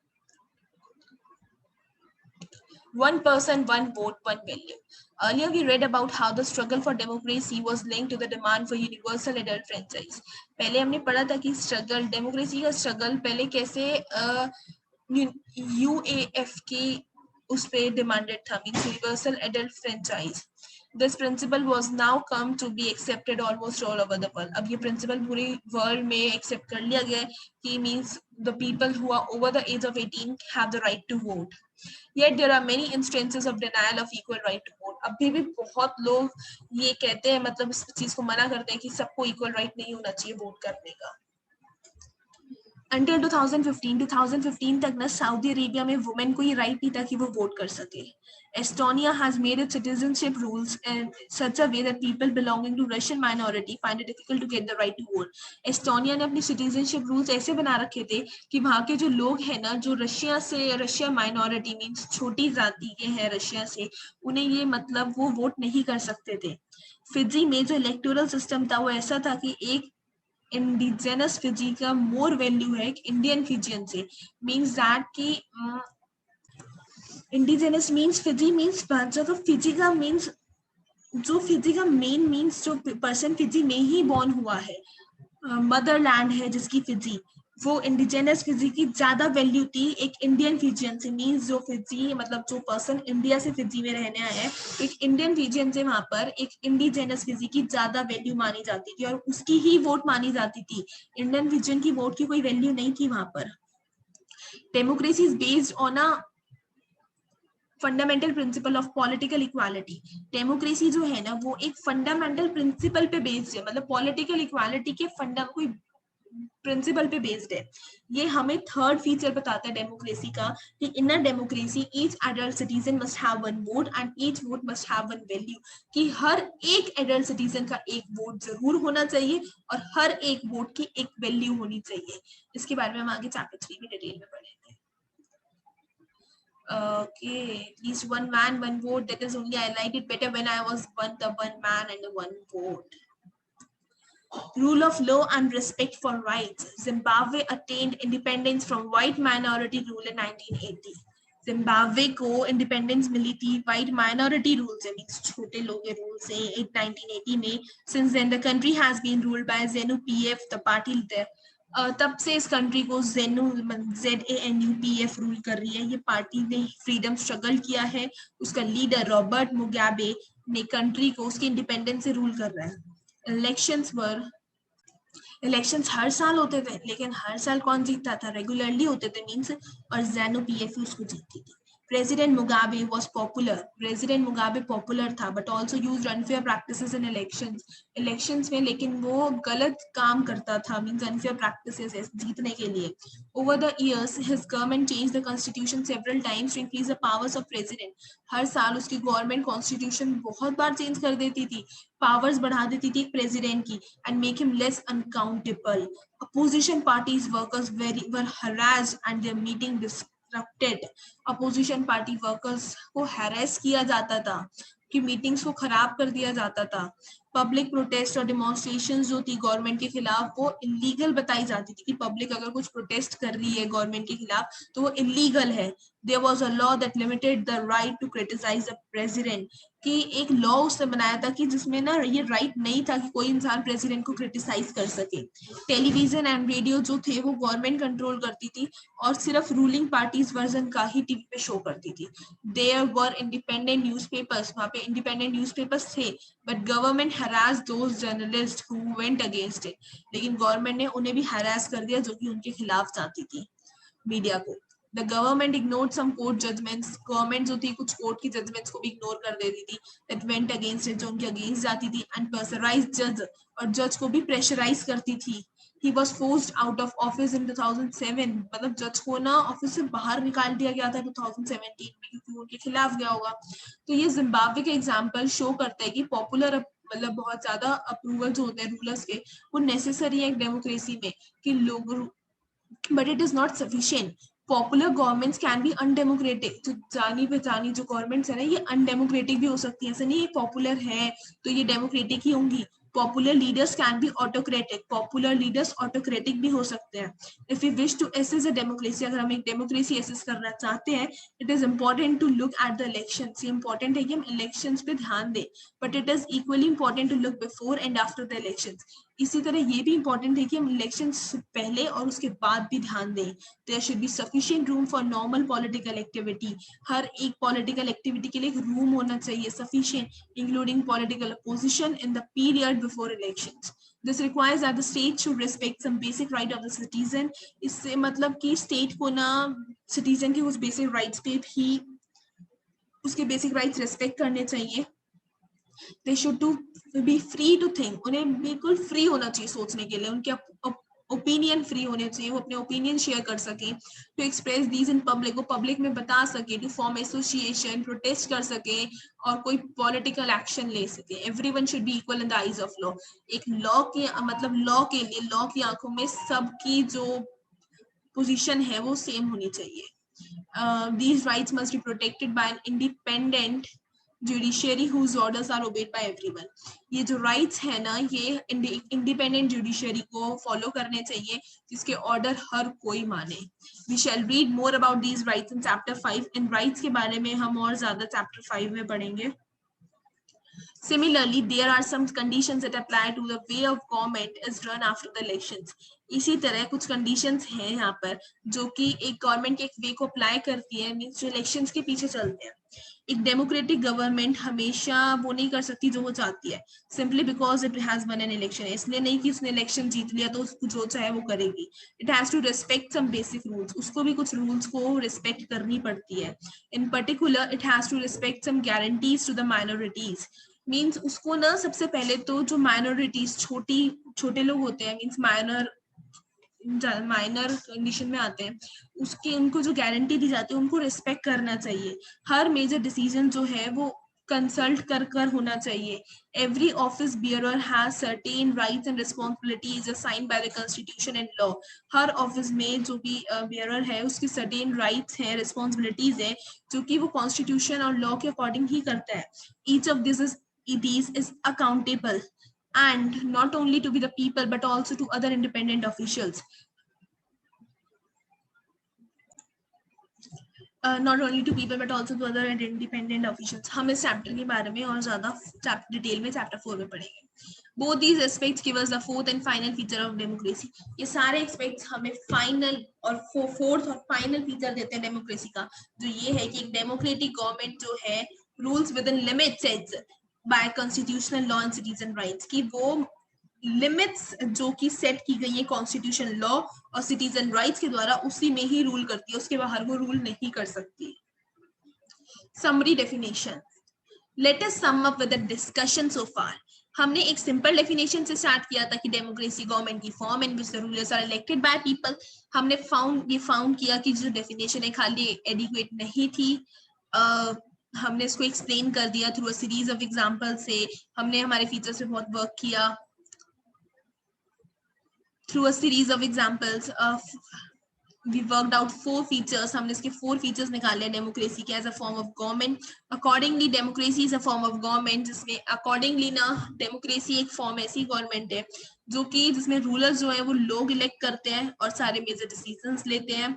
One person, one vote, one value। Earlier we read about how the struggle for democracy was linked to the demand for universal adult franchise। पहले हमने पढ़ा था कि स्ट्रगल डेमोक्रेसी का स्ट्रगल पहले कैसे UAF के उस पे डिमांडेड था, means universal adult franchise. This principle was now come to be accepted almost all over the world। अब ये प्रिंसिपल पूरे वर्ल्ड में एक्सेप्ट कर लिया गया है कि means the people who are over the age of 18 have the right to vote। Yet there are many instances of denial of equal right to vote। अभी भी बहुत लोग ये कहते हैं, मतलब इस चीज को मना करते हैं कि सबको इक्वल राइट नहीं होना चाहिए वोट करने का। अंटिल 2015 तक ना सऊदी अरेबिया में वुमेन को ये राइट नहीं था कि वो वोट कर सके. Estonia has made its citizenship rules in such a way that people belonging to Russian minority find it difficult to get the right to vote. Estonia ने अपनी सिटीजनशिप रूल्स ऐसे बना रखे थे कि वहाँ के जो लोग हैं ना, जो रशिया माइनॉरिटी मीन्स छोटी जाति के हैं रशिया से, उन्हें ये मतलब वो वोट नहीं कर सकते थे. फिजी में जो इलेक्टोरल सिस्टम था वो ऐसा था कि एक इंडिजिनस फिजी का मोर वैल्यू है इंडियन फिजियन से. मीन्स दैट कि इंडिजिनस मीन्स फिजी मीन्स जो फिजी का मीन्स जो फिजी का मेन मीन्स जो पर्सन फिजी में ही बॉर्न हुआ है, मदरलैंड है जिसकी फिजी, वो इंडिजिनस फिजी की ज्यादा वैल्यू थी एक इंडियन फिजियन से. मीन्स जो फिजी मतलब जो पर्सन इंडिया से फिजी में रहने आया है, एक इंडियन फिजियन से वहां पर एक इंडिजिनस फिजी की ज्यादा वैल्यू मानी जाती थी और उसकी ही वोट मानी जाती थी. इंडियन फिजियन की वोट की कोई वैल्यू नहीं थी वहां पर. Democracy is based on a fundamental principle of political equality. Democracy जो है ना वो एक फंडामेंटल प्रिंसिपल पे बेस्ड है, मतलब पॉलिटिकल इक्वालिटी के कोई प्रिंसिपल पे बेस्ड है. ये हमें थर्ड फीचर बताता है डेमोक्रेसी का कि in a democracy each adult citizen must have one vote and each vote must have one value. कि हर एक एडल्ट सिटीजन का एक वोट जरूर होना चाहिए और हर एक वोट की एक वैल्यू होनी चाहिए. इसके बारे में हम आगे चैप्टर 3 में डिटेल में पढ़ेंगे. Okay, at least one man, one vote. That is only I liked it better when I was the one man and the one vote. Rule of law and respect for rights. Zimbabwe attained independence from white minority rule in 1980. Zimbabwe को independence मिली थी white minority rule से, means छोटे लोगों के rule से 1980 में. Since then the country has been ruled by ZANU PF, the party तब से इस कंट्री को ZANU-PF रूल कर रही है. ये पार्टी ने फ्रीडम स्ट्रगल किया है. उसका लीडर रॉबर्ट मुगाबे ने कंट्री को उसकी इंडिपेंडेंस से रूल कर रहा है. इलेक्शंस हर साल होते थे, लेकिन हर साल कौन जीतता था? रेगुलरली होते थे मींस, और ZANU-PF उसको जीतती थी. President Mugabe was popular. President Mugabe popular था, but also used unfair practices in elections में, लेकिन वो गलत काम करता था, means unfair practices जीतने के लिए. Over the years, his government changed the constitution several times to increase the powers of president. हर साल उसकी गवर्नमेंट कॉन्स्टिट्यूशन बहुत बार चेंज कर देती थी, पावर्स बढ़ा देती थी प्रेसिडेंट की, and make him less uncountable. Opposition parties workers were harassed and their meeting disrupted. Opposition party workers को हैरेस किया जाता था, कि मीटिंग्स को खराब कर दिया जाता था. पब्लिक प्रोटेस्ट और डिमॉन्स्ट्रेशन जो थी गवर्नमेंट के खिलाफ वो इलीगल बताई जाती थी, कि पब्लिक अगर कुछ प्रोटेस्ट कर रही है गवर्नमेंट के खिलाफ तो वो इलीगल है. There was a law that limited the right to criticise the president. कि एक लॉ उसने बनाया था कि जिसमें ना ये राइट नहीं था कि कोई इंसान प्रेसिडेंट को क्रिटिसाइज कर सके. टेलीविजन एंड रेडियो जो थे वो गवर्नमेंट कंट्रोल करती थी और सिर्फ रूलिंग पार्टीज वर्जन का ही टीवी पे शो करती थी. देयर वर इंडिपेंडेंट न्यूज़पेपर्स, वहाँ पे इंडिपेंडेंट न्यूज़पेपर्स थे, but government harass those journalist who went against it. लेकिन गवर्नमेंट ने उन्हें भी हरास कर दिया जो कि उनके खिलाफ चाहती थी, मीडिया को. The government ignored some court judgments. Government जो थी कुछ कोर्ट की जजमेंट्स को भी इग्नोर कर देती थी, that went against it, जो उनके अगेंस्ट जाती थी. And pressurized judge, और जज को भी प्रेशराइज करती थी. He was forced out of office in 2007. मतलब जज को ना ऑफिस से बाहर निकाल दिया गया था 2017 में, क्योंकि उनके खिलाफ गया होगा. तो ये जिम्बाब्वे के एग्जाम्पल शो करता है कि पॉपुलर मतलब बहुत ज्यादा अप्रूवल जो होते हैं रूलर्स के वो नेसेसरी है एक डेमोक्रेसी में, कि लोग, but it is not sufficient. Popular governments can be undemocratic. जो जानी पहचानी जो गवर्नमेंट्स है ना ये अनडेमोक्रेटिक भी हो सकती है. ऐसा नहीं पॉपुलर है तो ये डेमोक्रेटिक ही होंगी. Popular leaders can be autocratic. Popular leaders autocratic भी हो सकते हैं. If you wish to assess a democracy, अगर हम एक डेमोक्रेसी एसेस करना चाहते हैं, it is important to look at the elections. ये इंपॉर्टेंट है कि हम इलेक्शंस पे ध्यान दें, but it is equally important to look before and after the elections. इसी तरह ये भी इंपॉर्टेंट है कि हम इलेक्शंस से पहले और उसके बाद भी ध्यान दें. There should be sufficient room for normal political activity. हर एक पॉलिटिकल एक्टिविटी के लिए एक रूम होना चाहिए sufficient, including political opposition in the period before elections. This requires that the state should respect some basic right of the citizen. इससे मतलब कि स्टेट को ना सिटीजन के उस बेसिक राइट्स पे भी उसके बेसिक राइट्स रेस्पेक्ट करने चाहिए. They should to be free to think. उन्हें बिल्कुल फ्री होना चाहिए सोचने के लिए. उनके ओपिनियन फ्री होने चाहिए, वो अपने ओपिनियन शेयर कर सके, to express these in public, वो पब्लिक में बता सके, टू फॉर्म एसोसिएशन, प्रोटेस्ट कर सके और कोई पॉलिटिकल एक्शन ले सके। Everyone should be equal in the eyes of law. एक लॉ के मतलब लॉ के लिए, लॉ की आंखों में सबकी जो पोजीशन है वो सेम होनी चाहिए। These rights must be protected by an independent judiciary whose orders are obeyed by everyone. ये जो rights है ना, ये independent judiciary को follow करने चाहिए, जिसके order हर कोई माने। We shall read more about these rights in chapter 5. In rights के बारे में हम और ज़्यादा chapter 5 में पढ़ेंगे। Similarly, there are some conditions that apply to the way of government is run after the elections. इसी तरह कुछ conditions हैं यहाँ पर जो कि एक government के एक way को apply करती है, means जो elections के पीछे चलते हैं। एक democratic government हमेशा वो नहीं कर सकती जो वो चाहती है, simply because it has won an election. इसलिए नहीं कि उसने election जीत लिया तो उसको जो चाहे वो करेगी. It has to respect some basic rules. उसको भी कुछ rules को respect करनी पड़ती है. In particular, it has to respect some guarantees to the minorities. Means उसको ना सबसे पहले तो जो माइनॉरिटीज छोटे लोग होते हैं, मीन्स माइनर कंडीशन में आते हैं, उसके उनको जो गारंटी दी जाती है उनको रिस्पेक्ट करना चाहिए। हर मेजर डिसीजन जो है वो कंसल्ट कर होना चाहिए। Every office bearer has certain rights and responsibilities assigned by the constitution and law. Her office में जो भी बियरर है उसकी सर्टेन राइट्स हैं, रिस्पॉन्सिबिलिटीज है, जो कि वो कॉन्स्टिट्यूशन और लॉ के अकॉर्डिंग ही करता है। Each of these is accountable, and not only to be the people but also to other independent officials. Not only to people but also to other independent officials. हम इस chapter के बारे में और ज्यादा डिटेल में चैप्टर 4 में पढ़ेंगे। Both these aspects give us the fourth and final feature of democracy. ये सारे एस्पेक्ट्स हमें फाइनल और फोर्थ और फाइनल फीचर देते हैं डेमोक्रेसी का, जो ये है कि एक डेमोक्रेटिक गवर्नमेंट जो है rules within limits sets by constitutional law and citizen rights, की वो लिमिट्स जो कि सेट की गई है कॉन्स्टिट्यूशन लॉ और सिटीजन राइट्स के द्वारा, उसी में ही रूल करती है, उसके बाहर वो रूल नहीं कर सकती। Summary definition, let us sum up with the discussion so far. हमने एक सिंपल डेफिनेशन से स्टार्ट किया था कि डेमोक्रेसी गवर्नमेंट की form in which the rulers are elected by people. हमने फाउंड किया कि जो डेफिनेशन है खाली एडिक्वेट नहीं थी। हमने इसको एक्सप्लेन कर दिया through a series of example से। हमने हमारे फीचर्स पे बहुत वर्क किया through a series of examples. we worked out 4 features. हमने इसके 4 features निकाले डेमोक्रेसी के as a form of government. Accordingly, democracy is a form of government, जिसमें accordingly ना डेमोक्रेसी एक फॉर्म ऐसी गवर्नमेंट है जो कि जिसमें रूलर्स जो है वो लोग इलेक्ट करते हैं और सारे मेजर डिसीजंस लेते हैं।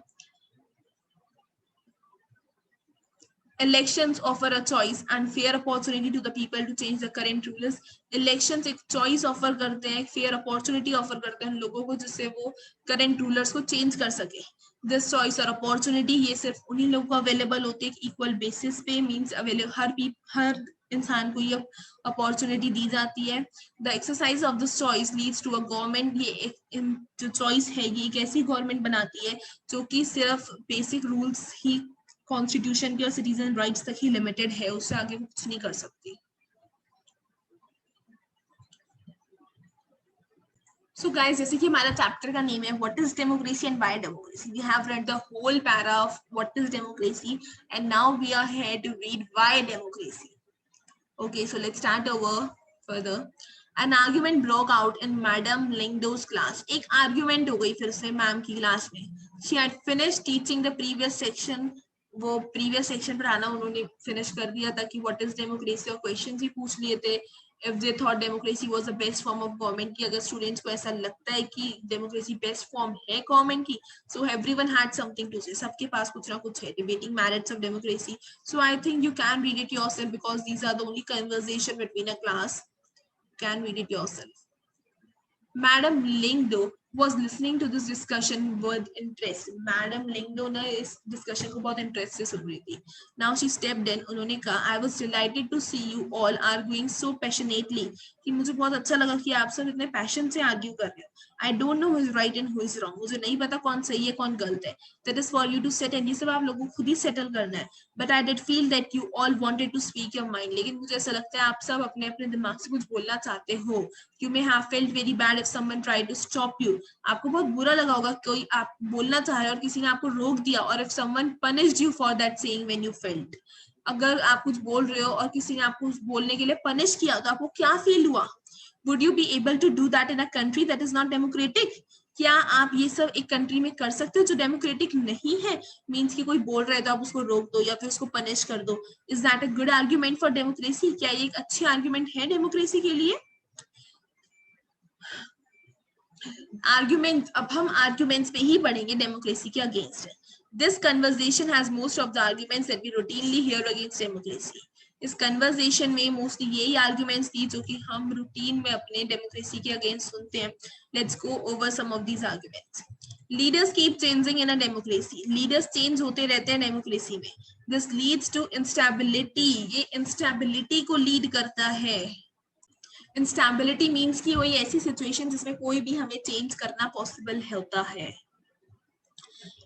Elections offer a choice and fair opportunity to the people to change the current rulers. Elections एक choice offer करते हैं, fair opportunity offer करते हैं लोगों को, जिससे वो current rulers को change कर सके। This choice और opportunity ये सिर्फ उन्हीं लोगों को available होते हैं equal basis पे, means available हर इंसान को ये अपॉर्चुनिटी दी जाती है। The exercise of this choice leads to a government. ये जो चॉइस है ये एक ऐसी गवर्नमेंट बनाती है जो कि सिर्फ बेसिक रूल्स ही कॉन्स्टिट्यूशन के और सिटीजन राइट्स तक ही लिमिटेड है, उससे आगे कुछ नहीं कर सकती। So guys, जैसे कि हमारा चैप्टर का नेम है what is democracy and why democracy, we have read the whole para of what is democracy and now we are here to read why democracy. Okay, so let's start over further. An argument broke out in Madam Lingdo's class. एक argument हो गई फिर से ma'am की class में। She had finished teaching the previous section. वो previous section पढ़ाना उन्होंने फिनिश कर दिया था कि व्हाट इज डेमोक्रेसी, और क्वेश्चंस ही पूछ लिए थे। If they thought democracy was the best form of government की, अगर स्टूडेंट्स को ऐसा लगता है कि डेमोक्रेसी बेस्ट फॉर्म है गवर्नमेंट की, so everyone had something to say, सबके पास कुछ ना कुछ है। Debating merits of democracy, so I think you can read it yourself because these are the only conversation between a class. Can read it yourself. Madam Lingdo was listening to this discussion with interest. Madam Lingdo ने इस discussion को बहुत interest से सुन रही थी. Now she stepped in. उन्होंने कहा, I was delighted to see you all arguing so passionately. कि मुझे बहुत अच्छा लगा कि आप सब इतने passion से argue कर रहे हो. I don't know who is right and who is wrong. मुझे नहीं पता कौन सही है कौन गलत है. That is for you to settle. ये सब आप लोगों को खुद ही settle करना है. But I did feel that you all wanted to speak your mind. लेकिन मुझे ऐसा लगता है आप सब अपने अपने दिमाग से कुछ बोलना चाहते हो. You may have felt very bad if someone tried to stop you. आपको बहुत बुरा लगा होगा, कोई आप बोलना चाह रहे हो और किसी ने आपको रोक दिया, और if someone punished you for that saying when you felt, अगर आप कुछ बोल रहे हो और किसी ने आपको बोलने के लिए पनिश किया तो आपको क्या फील हुआ? Would you be able to do that in a country that is not democratic? क्या आप ये सब एक कंट्री में कर सकते हो जो डेमोक्रेटिक नहीं है? मीन्स कि कोई बोल रहा है तो आप उसको रोक दो या फिर उसको पनिश कर दो। Is that a good argument for democracy? क्या ये एक अच्छी आर्ग्यूमेंट है डेमोक्रेसी के लिए? आर्ग्यूमेंट, अब हम आर्ग्यूमेंट्स पे ही पढ़ेंगे डेमोक्रेसी के against. This conversation has most of the arguments that we routinely hear against democracy. इस कन्वर्सेशन में मोस्टली यही आर्ग्यूमेंट्स थी जो कि हम रूटीन में अपने डेमोक्रेसी के अगेंस्ट सुनते हैं। Let's go over some of these arguments. Leaders keep changing in a democracy. Leaders change होते रहते हैं डेमोक्रेसी में। This leads to instability. ये इंस्टेबिलिटी को लीड करता है। इंस्टेबिलिटी मीन्स की वही ऐसी सिचुएशन जिसमें कोई भी हमें चेंज करना पॉसिबल होता है।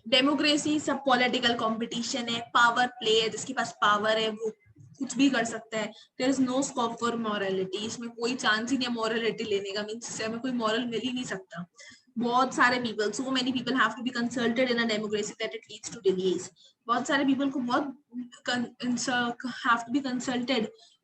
डेमोक्रेसी सब पॉलिटिकल कंपटीशन है, पावर प्ले है, जिसके पास पावर है वो कुछ भी कर सकता है। There is no scope for morality. इसमें कोई चांस ही नहीं है मॉरलिटी लेने का, मीन्स इससे हमें कोई मॉरल मिल ही नहीं सकता। बहुत सारे people, so many people have to be consulted in a democracy that it leads to delays. बहुत सारे पीपल को बहुत हैव टू बी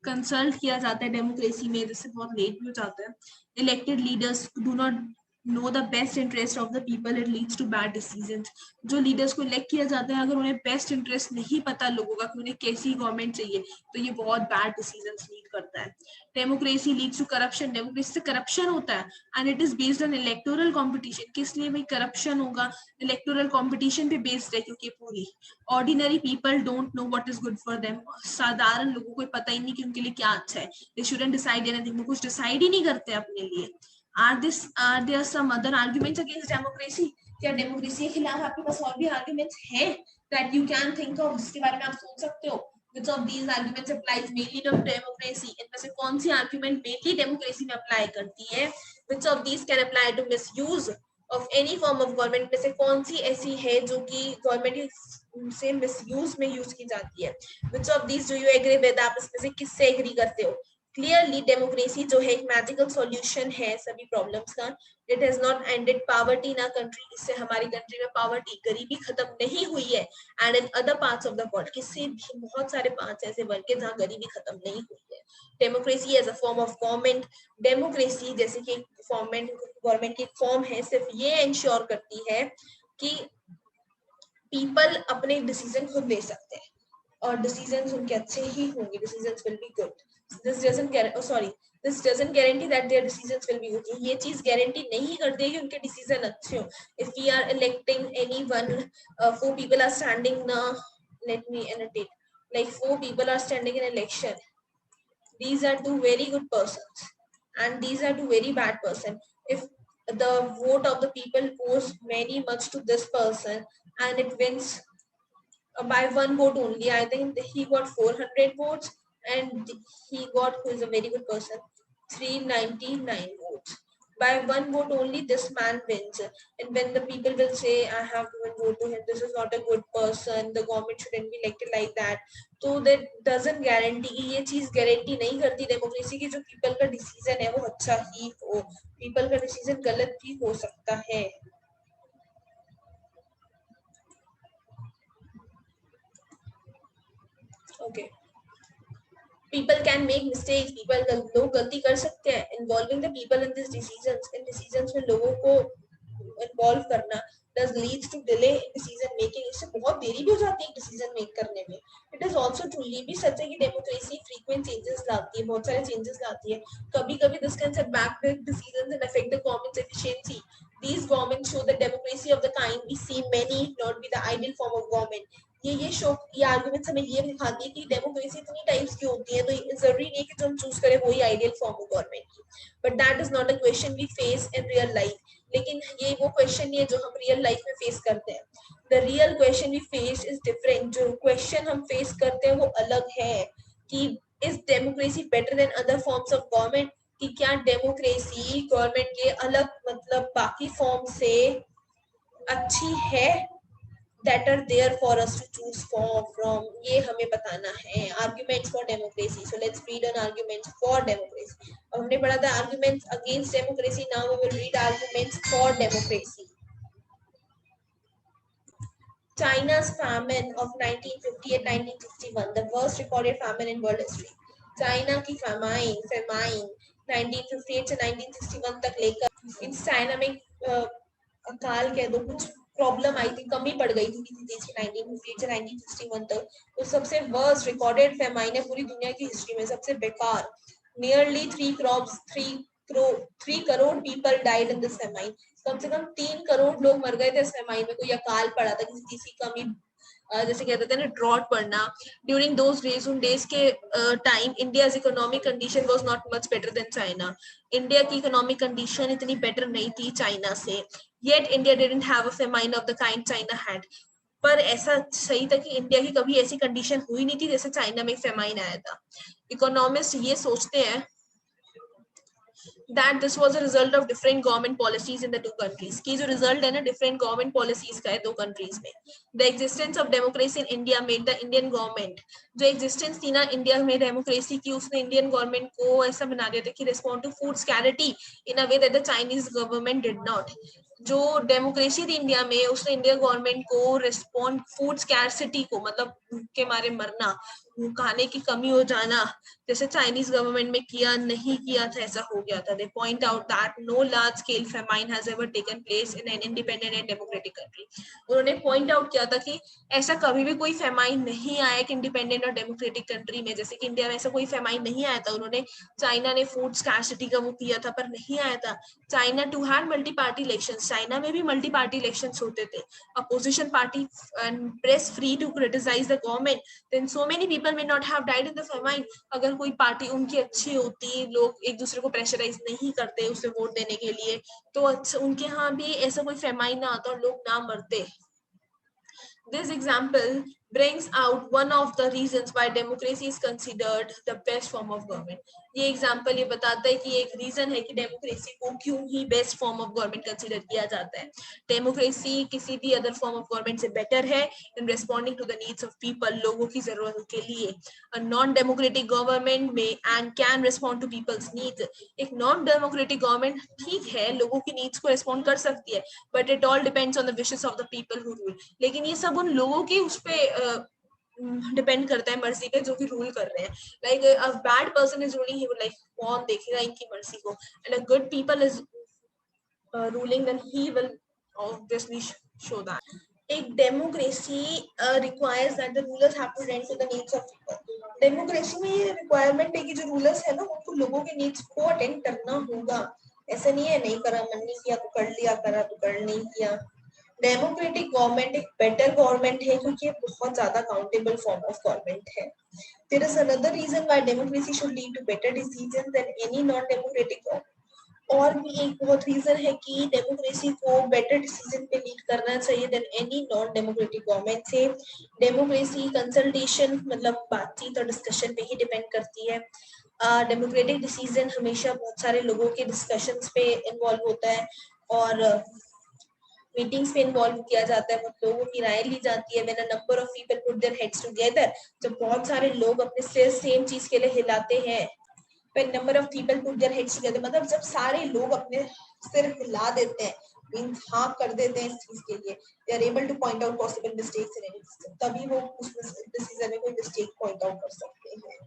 कंसल्ट किया जाता है डेमोक्रेसी में, जिससे बहुत लेट भी हो जाता है। Elected leaders do not know the best interest of the people, it leads to bad decisions. जो लीडर्स को इलेक्ट किया जाता है, अगर उन्हें बेस्ट इंटरेस्ट नहीं पता लोगों का कि उन्हें कैसी गवर्नमेंट चाहिए, तो ये बहुत बैड डिसीजंस लीड करता है। Democracy leads to corruption. Democracy से करप्शन होता है and it is based on electoral competition. किस लिए भाई करप्शन होगा? इलेक्टोरल कंपटीशन पे बेस्ड है, क्योंकि पूरी ordinary people don't know what is good for them. साधारण लोगों को पता ही नहीं कि उनके लिए क्या अच्छा है। दे शुडंट डिसाइड एनीथिंग। वो कुछ डिसाइड ही नहीं करते अपने लिए। Are there some other arguments against democracy? क्या डेमोक्रेसी के खिलाफ आपके पास और भी आर्ग्यूमेंट्स हैं that you can think of, जिसके बारे में आप सोच सकते हो? Which of these arguments applies mainly to democracy? इनमें से कौन सी आर्ग्यूमेंट mainly डेमोक्रेसी में अप्लाई करती है? Which of these can apply to misuse of any form of government? में से कौन सी ऐसी है जो कि गवर्नमेंट से मिसयूज में यूज की जाती है? Which of these do you agree with? आप इसमें से किससे एग्री करते हो? क्लियरली डेमोक्रेसी जो है एक मैजिकल सॉल्यूशन है सभी प्रॉब्लम्स का। It has not ended poverty in a country. इससे हमारी कंट्री में पॉवर्टी, गरीबी खत्म नहीं हुई है। And in other parts of the world, किसी भी बहुत सारे पार्ट्स ऐसे वर्ल्ड के जहाँ गरीबी खत्म नहीं हुई है। Democracy as a form of government. Democracy जैसे कि गवर्नमेंट की फॉर्म है, सिर्फ ये इंश्योर करती है कि पीपल अपने डिसीजन खुद ले सकते हैं और डिसीजंस उनके अच्छे ही होंगे। Decisions will be good. this doesn't guarantee that their decisions will be okay. ये चीज गारंटी नहीं करती है कि उनके डिसीजन अच्छे हो। if we are electing anyone, 4 people are standing now, let me annotate, like 4 people are standing in election. These are 2 very good persons and these are 2 very bad person. If the vote of the people goes very much to this person and it wins by 1 vote only, I think he got 400 votes and he got, who is a very good person, 399 votes. By 1 vote only this man wins. And when the people will say I have given vote to him, this is not a good person, the government shouldn't be elected like that, so that doesn't guarantee कि ये चीज guarantee नहीं करती democracy की जो people का decision है वो अच्छा ही हो। पीपल का डिसीजन गलत भी हो सकता है। Okay, people can make mistakes, लोग गलती कर सकते हैं। involving the people in these decisions, in decisions में लोगों को involve करना does leads to delay in decision making. इससे बहुत देरी भी हो जाती है decision make करने में। it is also true, ये भी सच है कि democracy frequent changes लाती है, बहुत सारे changes लाती है। कभी कभी this can set back the decisions and affect the government's efficiency. These governments show the democracy of the kind we see many not be the ideal form of government. ये arguments हमें ये दिखाती है कि डेमोक्रेसी इतनी types की होती है, तो जरूरी नहीं है कि जो हम चूज करें वही आइडियल फॉर्म ऑफ गवर्नमेंट की। But that is not a question we face in real life. लेकिन ये वो क्वेश्चन नहीं है जो हम रियल लाइफ में फेस करते हैं। The real question we face is different. जो क्वेश्चन हम फेस करते हैं वो अलग है कि is democracy better than other forms of government, कि क्या डेमोक्रेसी गवर्नमेंट के अलग मतलब बाकी फॉर्म से अच्छी है, that are there for us to choose from, ये हमें बताना है। Arguments for democracy. So let's read an arguments for democracy. हमने पढ़ा था arguments against democracy, now we will read arguments for democracy. China's famine of 1958-1961, the worst recorded famine in world history. China की famine 1958 से 1961 तक लेकर इस China में अकाल कह दो, कुछ प्रॉब्लम आई थी, कमी पड़ गई थी किसी चीज की 1958 से 1961 तक. तो सबसे वर्स्ट रिकॉर्डेड फेमाइन है पूरी दुनिया की हिस्ट्री में, सबसे बेकार. Nearly 3 crore people died in this famine. कम से कम 3 करोड़ लोग मर गए थे इस फेमाइन में. कोई अकाल पड़ा था, किसी चीज की कमी, जैसे कहते थे ना ड्रॉट पड़ना. ड्यूरिंग दोज डेज, उन डेज के time India's economic condition was not much better than China. India की इकोनॉमिक कंडीशन इतनी बेटर नहीं थी चाइना से. Yet India didn't have a famine of the kind China had. पर ऐसा सही था कि इंडिया की कभी ऐसी कंडीशन हुई नहीं थी जैसे चाइना में फेमाइन आया था. इकोनॉमिस्ट ये सोचते हैं that this was a result of different government policies in the two countries. की जो result है ना different government policies का है दो countries में. The existence of democracy in India made the Indian government, जो existence थी ना इंडिया में democracy की, उसने Indian government को ऐसा बना दिया था कि respond to food scarcity in a way that the Chinese government did not. जो डेमोक्रेसी थी इंडिया में, उसने इंडिया गवर्नमेंट को रिस्पॉन्ड फूड स्कैरसिटी को, मतलब भूख के मारे मरना, खाने की कमी हो जाना, जैसे चाइनीज गवर्नमेंट में किया नहीं किया था ऐसा हो गया था. They point out that no large scale famine has ever taken place in an independent and democratic country. उन्होंने पॉइंट आउट किया था कि ऐसा कभी भी कोई फेमाइन नहीं आया एक इंडिपेंडेंट और डेमोक्रेटिक कंट्री में, जैसे कि इंडिया में ऐसा कोई फेमाइन नहीं आया था. उन्होंने चाइना ने फूड स्कैरसिटी का वो किया था पर नहीं आया था. China too had multi party elections, China में भी मल्टी पार्टी इलेक्शंस होते थे. Opposition party and press free to criticise the government, then so many people may not have died in the famine. अगर कोई पार्टी उनकी अच्छी होती, लोग एक दूसरे को प्रेशराइज नहीं करते उसे वोट देने के लिए, तो अच्छा उनके यहाँ भी ऐसा कोई फेमाइन ना आता और लोग ना मरते. This example brings out one of the reasons why democracy is considered the best form of government. ये example ये बताता है कि एक reason है कि democracy को क्यों ही best form of government consider किया जाता है. Democracy किसी भी other form of government से better है in responding to the needs of people, लोगों की जरूरतों के लिए. A non-democratic government may and can respond to people's needs. एक non-democratic government ठीक है, लोगों की needs को respond कर सकती है, but it all depends on the wishes of the people who rule. लेकिन ये सब उन लोगों के उस पे डिपेंड करता है, मर्जी पे, जो कि रूल कर रहे हैं. Like a bad person is ruling, he will like कौन देखेगा इनकी मर्जी को, and a good people is ruling, then he will obviously show that. एक democracy requires that the rulers have to attend to the needs of people. Democracy में ये requirement है कि जो रूलर्स है ना, उनको लोगों के नीड्स को अटेंड करना होगा. ऐसा नहीं है नहीं करा, मन नहीं किया तो कर लिया, करा तो कर नहीं किया. डेमोक्रेटिक गवर्नमेंट एक बेटर गवर्नमेंट है क्योंकि ये बहुत ज्यादा अकाउंटेबल फॉर्म ऑफ गवर्नमेंट है. There is another reason why democracy should lead to better decisions than any non democratic government. और भी एक बहुत रीजन है कि डेमोक्रेसी को बेटर डिसीजन पे लीड करना चाहिए than any non democratic government से. डेमोक्रेसी कंसल्टेशन मतलब बातचीत और डिस्कशन पे ही डिपेंड करती है. डेमोक्रेटिक डिसीजन हमेशा बहुत सारे लोगों के डिस्कशंस पे इन्वॉल्व होता है और मीटिंग्स पे इन्वॉल्व किया जाता है, बहुत लोगों की राय ली जाती है. When a number of people put their heads together, जब बहुत सारे लोग अपने सिर सेम चीज के लिए हिलाते हैं. When number of people put their heads together मतलब जब सारे लोग अपने सिर हिला देते हैं, मींस हाँ कर देते हैं इस चीज के लिए, they are able to point out possible mistakes in any decision. तभी वो उस डिसीजन में कोई मिस्टेक पॉइंट आउट कर सकते हैं.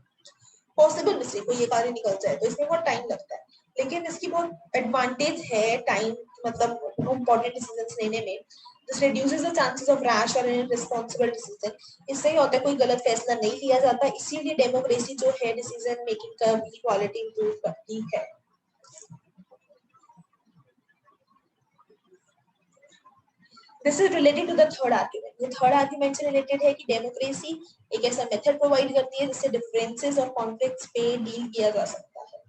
पॉसिबल मिस्टेक कोई ये कार्य निकल जाए तो इसमें बहुत टाइम लगता है, लेकिन इसकी बहुत एडवांटेज है टाइम, मतलब इम्पोर्टेंट डिसीजंस लेने में. This reduces the chances of rash और इररिस्पांसिबल डिसीजन. इससे ही होता है कोई गलत फैसला नहीं लिया जाता. इसीलिए डेमोक्रेसी जो है डिसीजन मेकिंग का भी क्वालिटी इंप्रूव करती है. This is related to the third argument. ये थर्ड आर्ग्यूमेंट से रिलेटेड है कि डेमोक्रेसी एक ऐसा मेथड प्रोवाइड करती है जिससे डिफरेंसेस और कॉन्फ्लिक्ट्स पे डील किया जा सकता है.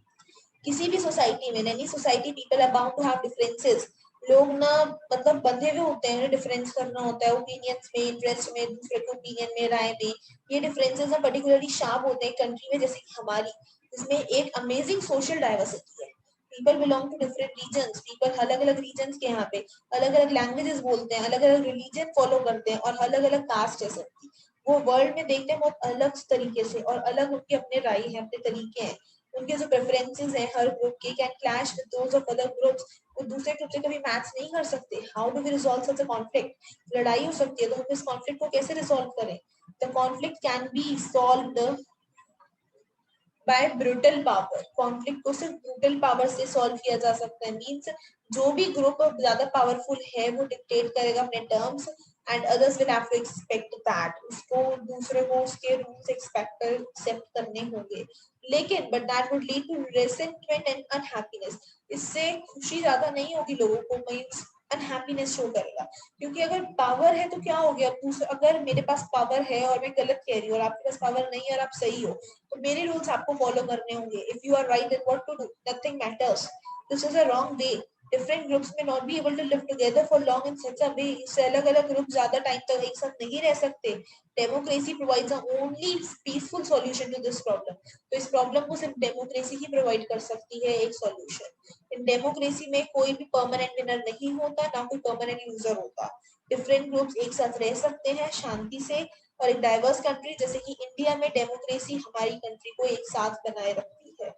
किसी भी सोसाइटी में, any society, people are bound to have differences. लोग ना मतलब बंधे हुए होते हैं, डिफरेंस करना होता है ओपिनियंस में, इंटरेस्ट में, दूसरे के ओपिनियन में, राय में. ये डिफरेंसेस ना पर्टिकुलरली शार्प होते हैं कंट्री में जैसे कि हमारी, जिसमें एक अमेजिंग सोशल डाइवर्सिटी है. People belong to different regions. People अलग अलग रीजन्स के यहाँ पे अलग अलग लैंग्वेजेस बोलते हैं, अलग अलग रिलीजन फॉलो करते हैं और अलग अलग कास्ट है सबकी. वो वर्ल्ड में देखते हैं बहुत अलग तरीके से और अलग उनके अपने राय हैं, अपने तरीके हैं. उनके जो प्रेफरेंसेस हैं हर ग्रुप के can clash with those of other groups, वो दूसरे ग्रुप से कभी मैच नहीं कर सकते. How do we resolve such a conflict? लड़ाई हो सकती है तो हम इस कॉन्फ्लिक्ट को कैसे रिजॉल्व करें? The conflict can be solved by brutal power. Conflict को सिर्फ ब्रूटल पावर से सॉल्व किया जा सकता है. मींस जो भी ग्रुप ज्यादा पावरफुल है वो डिक्टेट करेगा अपने terms and others will have to expect that. उसको दूसरे को उसके रूल्स एक्सेप्ट करने होंगे. लेकिन but that would lead to resentment and unhappiness. इससे खुशी ज्यादा नहीं होगी लोगों को, मींस अनहैप्पीनेस शो करेगा. क्योंकि अगर पावर है तो क्या हो गया, अगर मेरे पास पावर है और मैं गलत कह रही हूँ और आपके पास पावर नहीं है और आप सही हो, तो मेरे रूल्स आपको फॉलो करने होंगे. If you are right then what to do, nothing matters. This is a wrong way. Different groups में not be able to live together for long in such a way. इससे अलग अलग group ज्यादा time तक एक साथ नहीं रह सकते. Democracy provides a only peaceful solution to this problem. तो इस प्रॉब्लम को सिर्फ डेमोक्रेसी ही प्रोवाइड कर सकती है एक सॉल्यूशन. इन डेमोक्रेसी में कोई भी परमानेंट विनर नहीं होता, ना कोई परमानेंट यूजर होता. डिफरेंट ग्रुप्स एक साथ रह सकते हैं शांति से. और एक डाइवर्स कंट्री जैसे कि इंडिया में डेमोक्रेसी हमारी कंट्री को एक साथ बनाए रखती है.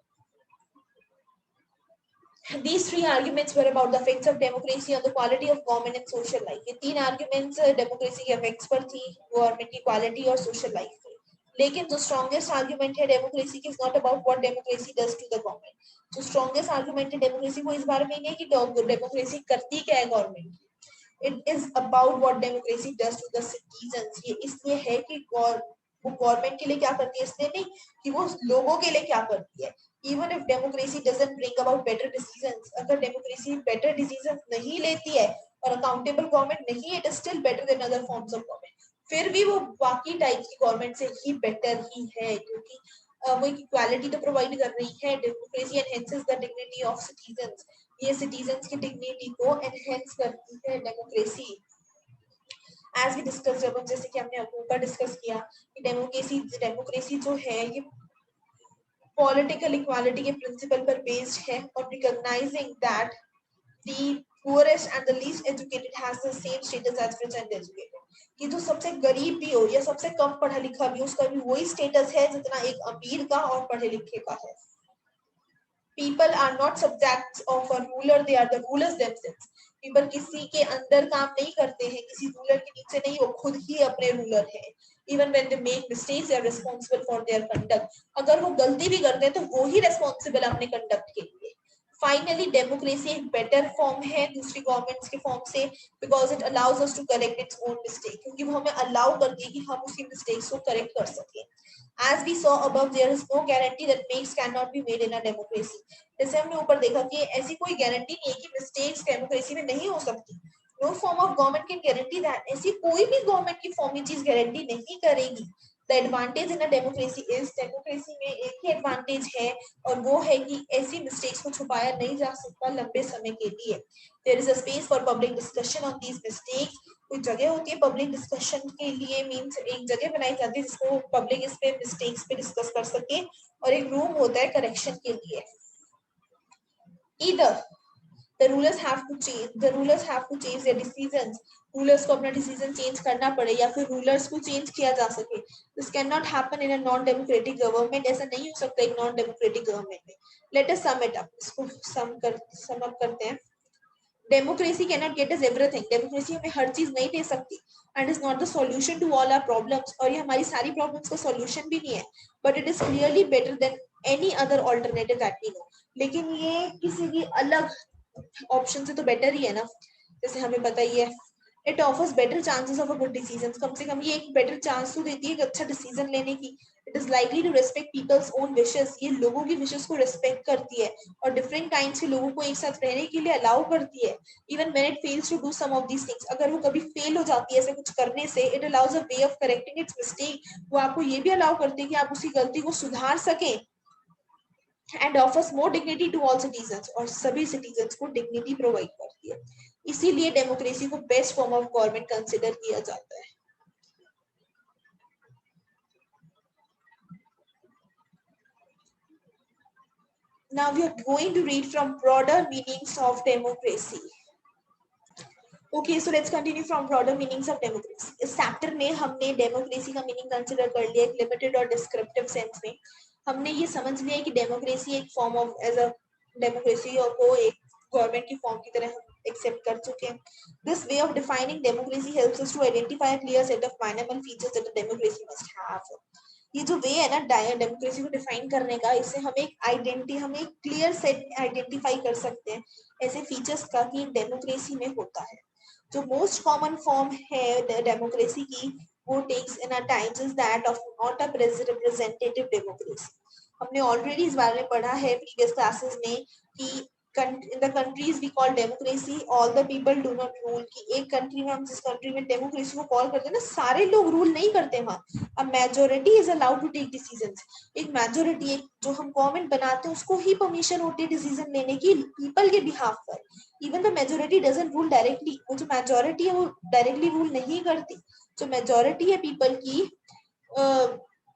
These three arguments were about the effects of democracy on the quality of government and social life. ये तीन arguments डेमोक्रेसी के effects पर थी, गवर्नमेंट की क्वालिटी और सोशल लाइफ पे. लेकिन जो स्ट्रॉन्गेस्ट आर्ग्यूमेंट है डेमोक्रेसी की, is not about what democracy does to the government. जो स्ट्रॉन्गेस्ट आर्ग्यूमेंट है डेमोक्रेसी को इस बारे में नहीं है कि डेमोक्रेसी करती क्या है government. It is about what democracy does to the citizens. ये इसलिए है कि वो गवर्नमेंट के लिए क्या करती है, इसलिए नहीं कि वो लोगों के लिए क्या करती है. Even if democracy doesn't bring about better decisions, अगर डेमोक्रेसी बेटर डिसीजंस नहीं लेती है और अकाउंटेबल गवर्नमेंट नहीं है, it is still better than other forms of government. फिर भी वो बाकी टाइप की गवर्नमेंट से ही बेटर ही है, क्योंकि वो इक्वालिटी तो प्रोवाइड कर रही है. Democracy enhances the dignity of citizens. ये सिटीजंस की डिग्निटी को एनहेंस करती है डेमोक्रेसी. एज वी डिस्कस, जब जैसे कि हमने ऊपर डिस्कस किया कि डेमोक्रेसी जो है ये पॉलिटिकल इक्वालिटी के प्रिंसिपल पर बेस्ड है और recognising that the poorest and the least educated has the same status as rich and educated. कि जो सबसे गरीब भी हो या सबसे कम पढ़ा लिखा भी हो, उसका भी वही स्टेटस है जितना एक अमीर का और पढ़े लिखे का है. People are not subjects of a ruler, they are the rulers themselves. People किसी के अंदर काम नहीं करते हैं, किसी रूलर के नीचे नहीं, वो खुद ही अपने रूलर है. Even when they make mistakes, they are responsible for their conduct. अगर वो गलती भी करते हैं तो वो ही responsible अपने conduct के लिए. फाइनली डेमोक्रेसी एक बेटर फॉर्म है दूसरी गवर्नमेंट्स के फॉर्म से, because it allows us to correct its own mistake. क्योंकि वो हमें अलाउ करती है कि हम उसकी मिस्टेक्स को करेक्ट कर सकें. As we saw above, there is no guarantee that mistakes cannot be made in a democracy. जैसे हमने ऊपर देखा कि ऐसी कोई गारंटी नहीं है कि मिस्टेक्स डेमोक्रेसी में नहीं हो सकती. No form of government can guarantee that. ऐसी कोई भी गवर्नमेंट की फॉर्म ये चीज गारंटी नहीं करेगी. The advantage in a democracy is, democracy में एक ही एडवांटेज है और वो है कि ऐसी मिस्टेक्स को छुपाया नहीं जा सकता लंबे समय के लिए. There is a space for public discussion on these mistakes. कोई जगह होती है पब्लिक डिस्कशन के लिए, मींस एक जगह बनाई जाती है जिसको पब्लिक इस पे मिस्टेक्स पे डिस्कस कर सके, और एक रूम होता है करेक्शन के लिए. Either the rulers have to change their decisions. Rulers को अपना डिसीजन चेंज करना पड़े या फिर रूलर्स को चेंज किया जा सके. This can not happen in a non democratic government. ऐसा नहीं हो सकता एक नॉन डेमोक्रेटिक गवर्नमेंट में. Let us sum it up. इसको सम अप करते हैं. Democracy cannot get us everything. Democracy हमें हर चीज नहीं दे सकती and is not the solution to all our problems. और ये हमारी सारी प्रॉब्लम्स का सॉल्यूशन भी नहीं है, but it is clearly better than any other alternative that we know. लेकिन ये किसी की अलग ऑप्शन से तो बेटर ही है ना. जैसे हमें पता ही है, it offers better chances of a good decision. कम से कम ये एक बेटर चांस तो देती है एक अच्छा डिसीजन लेने की. It is likely to respect people's own wishes. ये लोगों की विशेस को रिस्पेक्ट करती है और डिफरेंट काइंड्स के लोगों को एक साथ रहने के लिए अलाउ करती है. Even when it fails to do some of these things, अगर वो कभी फेल हो जाती है ऐसे कुछ करने से, it allows a way of correcting it's mistake. वो आपको ये भी अलाउ करती है कि आप उसी गलती को सुधार सके. And offers more dignity to all citizens. और सभी सिटीजंस को डिग्निटी प्रोवाइड करती है. इसीलिए डेमोक्रेसी को best form of government consider किया जाता है. Now we are going to read from broader meanings of democracy. Okay, so let's continue from broader meanings of democracy. इस चैप्टर में हमने डेमोक्रेसी का मीनिंग कंसिडर कर लिया एक लिमिटेड और डिस्क्रिप्टिव सेंस में. हमने ये समझ लिया कि डेमोक्रेसी एक form of as a democracy को एक गवर्नमेंट की फॉर्म की तरह हम एक्सेप्ट कर चुके हैं. This way of defining democracy helps us to identify a clear set of minor features that a democracy must have. ये जो वे है ना डेमोक्रेसी को डिफाइन करने का, इससे हम एक क्लियर सेट आइडेंटिफाई कर सकते हैं ऐसे फीचर्स का कि डेमोक्रेसी में होता है. जो मोस्ट कॉमन फॉर्म है डेमोक्रेसी की, वो takes in a times is that of not a representative democracy. हमने ऑलरेडी इस बारे में पढ़ा है प्रीवियस क्लासेस में कि in the countries we call democracy all the people do not rule. कि एक कंट्री में, हम जिस कंट्री में डेमोक्रेसी को कॉल करते हैं ना, सारे लोग रूल नहीं करते वहां. A majority is allowed to take decisions. एक मेजोरिटी, एक जो हम गवर्नमेंट बनाते हैं उसको ही परमिशन होती है डिसीजन लेने की पीपल के बिहाफ पर. Even the majority doesn't rule directly. वो जो मेजोरिटी है वो डायरेक्टली रूल नहीं करती. जो मेजोरिटी है पीपल की,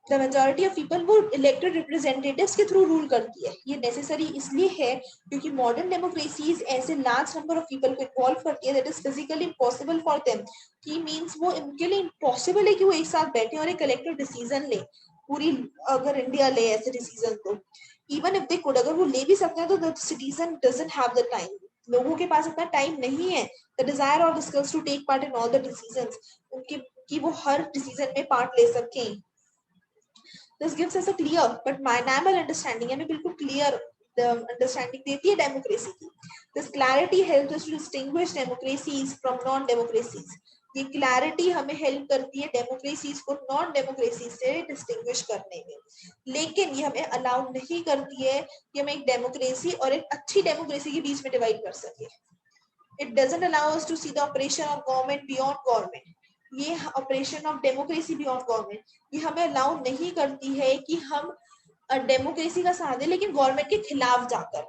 द मेजोरिटी ऑफ पीपल वो इलेक्टेड रिप्रेजेंटेटिव्स के थ्रू रूल करती है. ये नेसेसरी इसलिए है क्योंकि मॉडर्न डेमोक्रेसीज ऐसे लार्ज नंबर ऑफ पीपल को इन्वॉल्व करती है that is physically impossible for them. की मीन्स वो इनके लिए इम्पॉसिबल है कि वो एक साथ बैठे और एक कलेक्टिव डिसीजन ले. पूरी अगर इंडिया ले ऐसे डिसीजन तो इवन इफ दे कुड, अगर वो ले भी सकते हैं तो the citizen doesn't have the time. लोगों के पास इतना टाइम नहीं है, द डिजायर और the skills to take part in all the decisions, उनके कि वो हर डिसीजन में पार्ट ले सकें. This gives us a clear but minimal understanding. हमें बिल्कुल clear अंडरस्टैंडिंग देती है डेमोक्रेसी की. This clarity helps us to distinguish democracies from non-democracies. ये क्लैरिटी हमें हेल्प करती है डेमोक्रेसीज को नॉन डेमोक्रेसी से डिस्टिंग्विश करने में. लेकिन ये हमें अलाउ नहीं करती है कि हम एक डेमोक्रेसी और एक अच्छी डेमोक्रेसी के बीच में डिवाइड कर सके. It doesn't allow us to see the operation of government beyond government. ये operation of democracy beyond government, ये हमें अलाउ नहीं करती है कि हम डेमोक्रेसी का साथ दें लेकिन गवर्नमेंट के खिलाफ जाकर.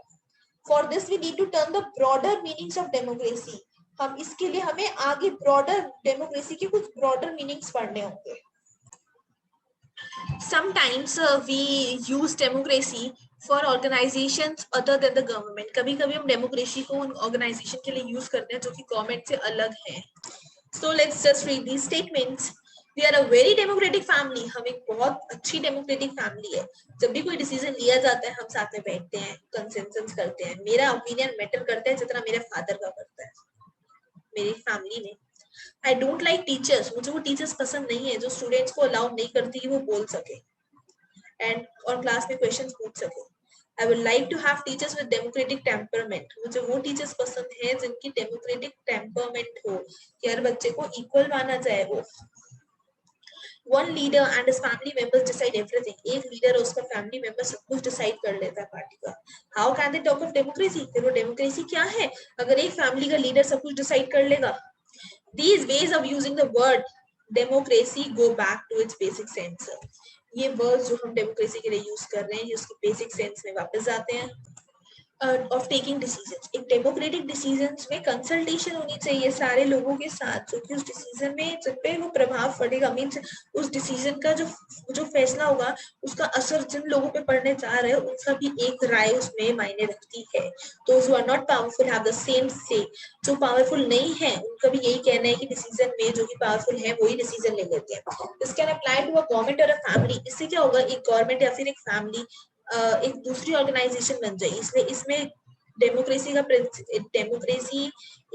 For this we need to turn the broader meanings of democracy. हम इसके लिए हमें आगे ब्रॉडर डेमोक्रेसी के कुछ ब्रॉडर मीनिंग्स पढ़ने होंगे. Sometimes we use democracy for organizations other than the government. कभी कभी हम डेमोक्रेसी को उन ऑर्गेनाइजेशन के लिए यूज करते हैं जो कि गवर्नमेंट से अलग है. So let's just read these statements. We are a very democratic family. हम एक बहुत अच्छी डेमोक्रेटिक फैमिली है. जब भी कोई डिसीजन लिया जाता है हम साथ में बैठते हैं, कंसेंसस करते हैं. मेरा ओपिनियन मैटर करता है जितना मेरे फादर का करता है मेरी फैमिली में. I don't like teachers. मुझे वो टीचर्स पसंद नहीं है जो स्टूडेंट्स को अलाउ नहीं करती कि वो बोल सके एंड और क्लास में क्वेश्चंस पूछ सके. I would like to have teachers with democratic temperament. मुझे वो टीचर्स पसंद है जिनकी डेमोक्रेटिक टेम्परमेंट हो कि हर बच्चे को इक्वल माना जाए. वो One leader and his family members decide everything. एक लीडर और उसका फैमिली मेंबर सब कुछ डिसाइड कर लेता है पार्टी का. How can they talk of democracy? फिर वो डेमोक्रेसी क्या है अगर एक फैमिली का लीडर सब कुछ डिसाइड कर लेगा. These ways of using the word democracy go back to its basic sense. ये वर्ड्स जो हम डेमोक्रेसी के लिए यूज कर रहे हैं ये उसके बेसिक सेंस में वापस जाते हैं. Of taking decisions. एक डेमोक्रेटिक डिसीजंस में कंसल्टेशन होनी चाहिए सारे लोगों के साथ जो कि उस डिसीजन में जिन पे वो प्रभाव पड़ेगा. मीन्स उस डिसीजन का जो फैसला होगा उसका असर जिन लोगों पे पड़ने जा रहे हैं उनका भी एक राय उसमें मायने रखती है. Those who are not powerful have the same say. जो पावरफुल नहीं है उनका भी यही कहना है कि डिसीजन में जो कि पावरफुल है वही डिसीजन ले लेते हैं. This can apply to a government और अ फैमिली. इससे क्या होगा, एक गवर्नमेंट या फिर एक फैमिली एक दूसरी ऑर्गेनाइजेशन बन जाए. इसलिए इसमें डेमोक्रेसी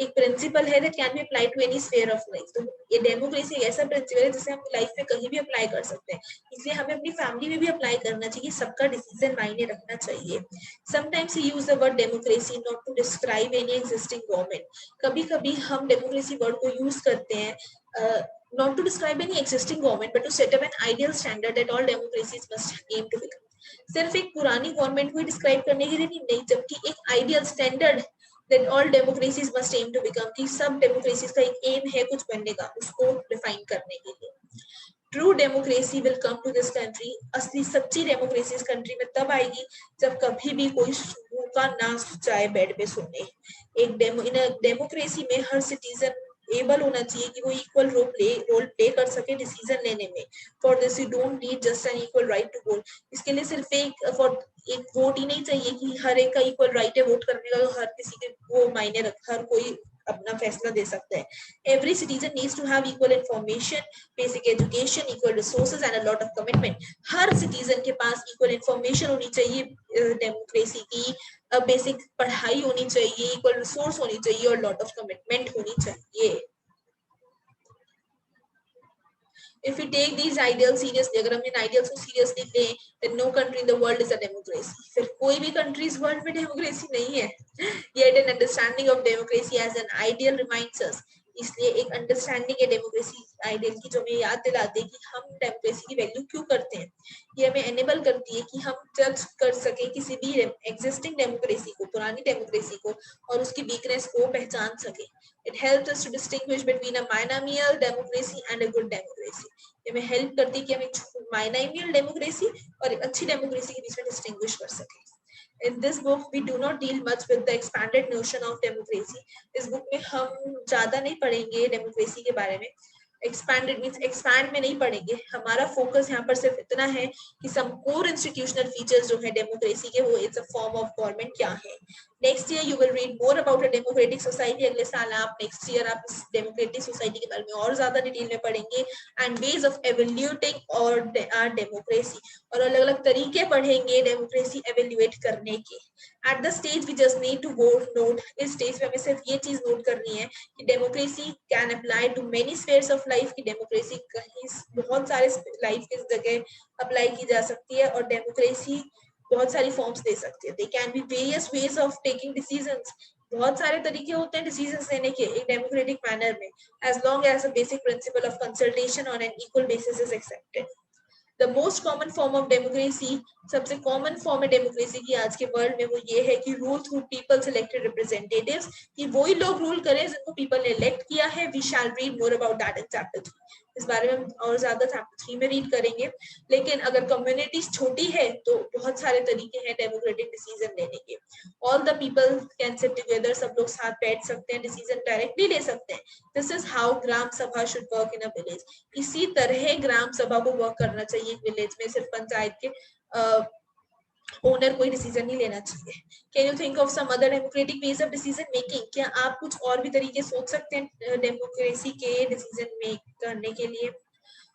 एक प्रिंसिपल है that can be apply to any sphere of life. तो ये डेमोक्रेसी एक ऐसा प्रिंसिपल है जिसे हम लाइफ में कहीं भी अप्लाई कर सकते हैं. इसलिए हमें अपनी फैमिली में भी अप्लाई करना चाहिए. सबका डिसीजन मायने रखना चाहिए. Sometimes we use the word democracy not to describe any existing government. कभी कभी हम डेमोक्रेसी वर्ड को यूज करते हैं not to describe any existing government but to set up an ideal standard that all democracies must aim to become. सिर्फ एक पुरानी government को डिस्क्राइब करने के लिए नहीं जबकि एक ideal standard that all democracies must aim to become. कि सब डेमोक्रेसीज का एक एम है कुछ बनने का, उसको डिफाइन करने के लिए. True democracy will come to this country. असली सच्ची डेमोक्रेसी इस कंट्री में तब आएगी जब कभी भी कोई भूखा ना जाए बेड पे सोने. एक डेमोक्रेसी में हर सिटीजन एबल होना चाहिए कि वो इक्वल रोल प्ले कर सके डिसीजन लेने में. For this you don't need just an equal right to vote. इसके लिए सिर्फ एक वोट ही नहीं चाहिए कि हर एक का इक्वल राइट है वोट करने का. हर किसी के वो मायने रख, हर कोई अपना फैसला दे सकता है. Every citizen needs to have equal information, basic education, equal resources and a lot of commitment. Her citizen के पास equal information होनी चाहिए डेमोक्रेसी की, बेसिक पढ़ाई होनी चाहिए, equal resource होनी चाहिए और lot of commitment होनी चाहिए. If we take these ideals seriously, अगर हम इन ideals को seriously लें, then no country in the world is a democracy. फिर कोई भी country इस world में democracy नहीं है. Yet an understanding of democracy as an ideal reminds us. इसलिए एक अंडरस्टैंडिंग है डेमोक्रेसी आइडियल की जो हमें याद दिलाते हैं कि हम डेमोक्रेसी की वैल्यू क्यों करते हैं. ये हमें एनेबल करती है कि हम जज कर सके किसी भी एग्जिस्टिंग डेमोक्रेसी को, पुरानी डेमोक्रेसी को, और उसकी वीकनेस को पहचान सके. It helps us to distinguish between a binomial democracy and a good democracy. ये हमें हेल्प करती है कि हम एक binomial डेमोक्रेसी और एक अच्छी डेमोक्रेसी के बीच में डिस्टिंग्विश कर सके. In this book, we do not deal much with the expanded notion of democracy. इस बुक में हम ज्यादा नहीं पढ़ेंगे डेमोक्रेसी के बारे में. Expanded means expand में नहीं पढ़ेंगे. हमारा फोकस यहाँ पर सिर्फ इतना है कि some core institutional features जो है डेमोक्रेसी के, वो it's a form of government क्या है. Next year you will read more about a democratic society. अगले साल आप next year आप इस democratic society के बारे में और ज्यादा डिटेल में पढ़ेंगे and ways of evaluating our democracy, और अलग अलग तरीके पढ़ेंगे डेमोक्रेसी evaluate करने के. At the stage we just need to note, इस स्टेज पे हमें सिर्फ ये चीज नोट करनी है कि democracy can apply to many spheres of life, की डेमोक्रेसी कहीं बहुत सारे लाइफ के जगह अप्लाई की जा सकती है, और डेमोक्रेसी बहुत सारी फॉर्म्स दे सकती है. They can be various ways of taking decisions. बहुत सारे तरीके होते हैं डिसीजंस लेने के एक डेमोक्रेटिक मैनर में, as long as a basic principle of consultation on an equal basis is accepted. The most common form of democracy, सबसे कॉमन फॉर्म है डेमोक्रेसी की आज के वर्ल्ड में, वो ये है कि rule through people elected representatives, कि वही लोग रूल करें जिनको पीपल ने इलेक्ट किया है. We shall read more about that in chapter 3. इस बारे में हम और ज्यादा चैप्टर 3 में रीड करेंगे. लेकिन अगर कम्युनिटी छोटी है तो बहुत सारे तरीके हैं डेमोक्रेटिक डिसीजन लेने के. All the people can sit together, सब लोग साथ बैठ सकते हैं, डिसीजन डायरेक्टली ले सकते हैं. दिस इज हाउ ग्राम सभा should work in a village. इसी तरह ग्राम सभा को वर्क करना चाहिए विलेज में. सिर्फ पंचायत के ओनर कोई डिसीजन नहीं लेना चाहिए. Can you think of some other democratic ways of decision making? क्या आप कुछ और भी तरीके सोच सकते हैं डेमोक्रेसी के डिसीजन मेक करने के लिए?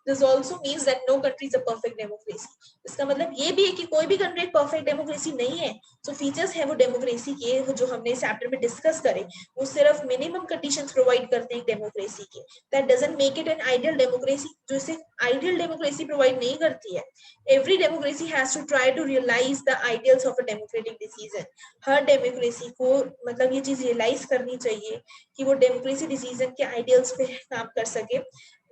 This also means that no country is a perfect democracy. इसका मतलब ये भी है कि कोई भी कंट्री परफेक्ट डेमोक्रेसी नहीं है. जो फीचर्स है वो डेमोक्रेसी के जो हमने इस चैप्टर में डिस्कस करे, वो सिर्फ मिनिमम कंडीशंस प्रोवाइड करते हैं डेमोक्रेसी के. That doesn't make it an ideal democracy, जो इसे आइडियल डेमोक्रेसी प्रोवाइड नहीं करती है. Every democracy has to try to realize the ideals of a democratic decision. Her democracy को मतलब ये चीज रियलाइज करनी चाहिए कि वो डेमोक्रेसी डिसीजन के आइडियल्स पे काम कर सके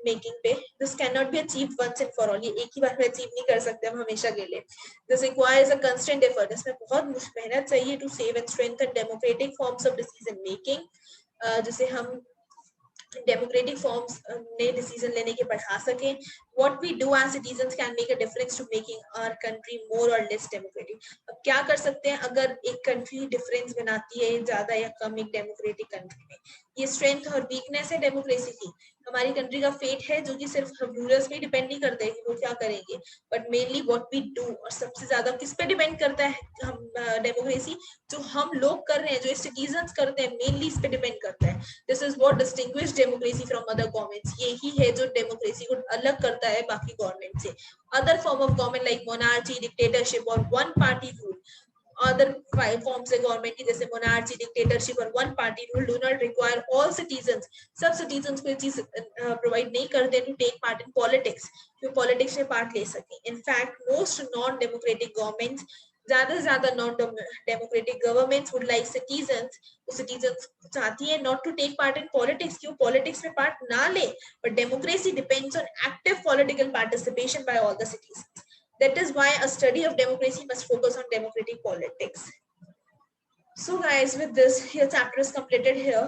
मेकिंग पे. This can not be achieve once and for all. ये एक ही बार में अचीव नहीं कर सकते हम हमेशा के लिए. This requires a constant effort. इसमें बहुत मेहनत चाहिए to save and strengthen democratic forms of decision making, जिसे हम डेमोक्रेटिक फॉर्म्स ने डिसीजन लेने के बढ़ा सकें. What we do as citizens can make a difference to making our country more or less democratic. अब क्या कर सकते हैं अगर एक कंट्री डिफरेंस बनाती है ज्यादा या कम एक डेमोक्रेटिक कंट्री में? ये स्ट्रेंथ और वीकनेस है डेमोक्रेसी की. हमारी कंट्री का फेट है जो कि सिर्फ हम रूलर्स पे डिपेंड नहीं करते हैं कि वो क्या करेंगे, but mainly what we do. और सबसे ज्यादा किस पे डिपेंड करता है हम डेमोक्रेसी? जो हम लोग कर रहे हैं, जो सिटीजंस करते हैं, मेनली इस पे डिपेंड करता है. This is what distinguish democracy from other governments. यही है जो डेमोक्रेसी को अलग करता है बाकी गवर्नमेंट से. Other form of government like monarchy, dictatorship और one party rule, other forms of government जैसे monarchy, dictatorship और one party rule do not require all citizens. सब citizens को ये चीज provide नहीं करते to take part in politics, जो politics में part ले सके. In fact, most non-democratic governments, ज्यादा से ज्यादा non-democratic governments would like citizens, तो citizens चाहती है not to take part in politics, क्यों politics में part ना ले, but democracy depends on active political participation by all the citizens. That is why a study of democracy must focus on democratic politics. So guys, with this, your chapter is completed here.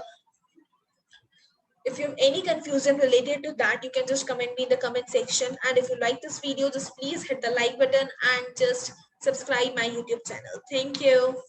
If you have any confusion related to that, you can just comment me in the comment section. And if you like this video, just please hit the like button and just subscribe my YouTube channel. Thank you.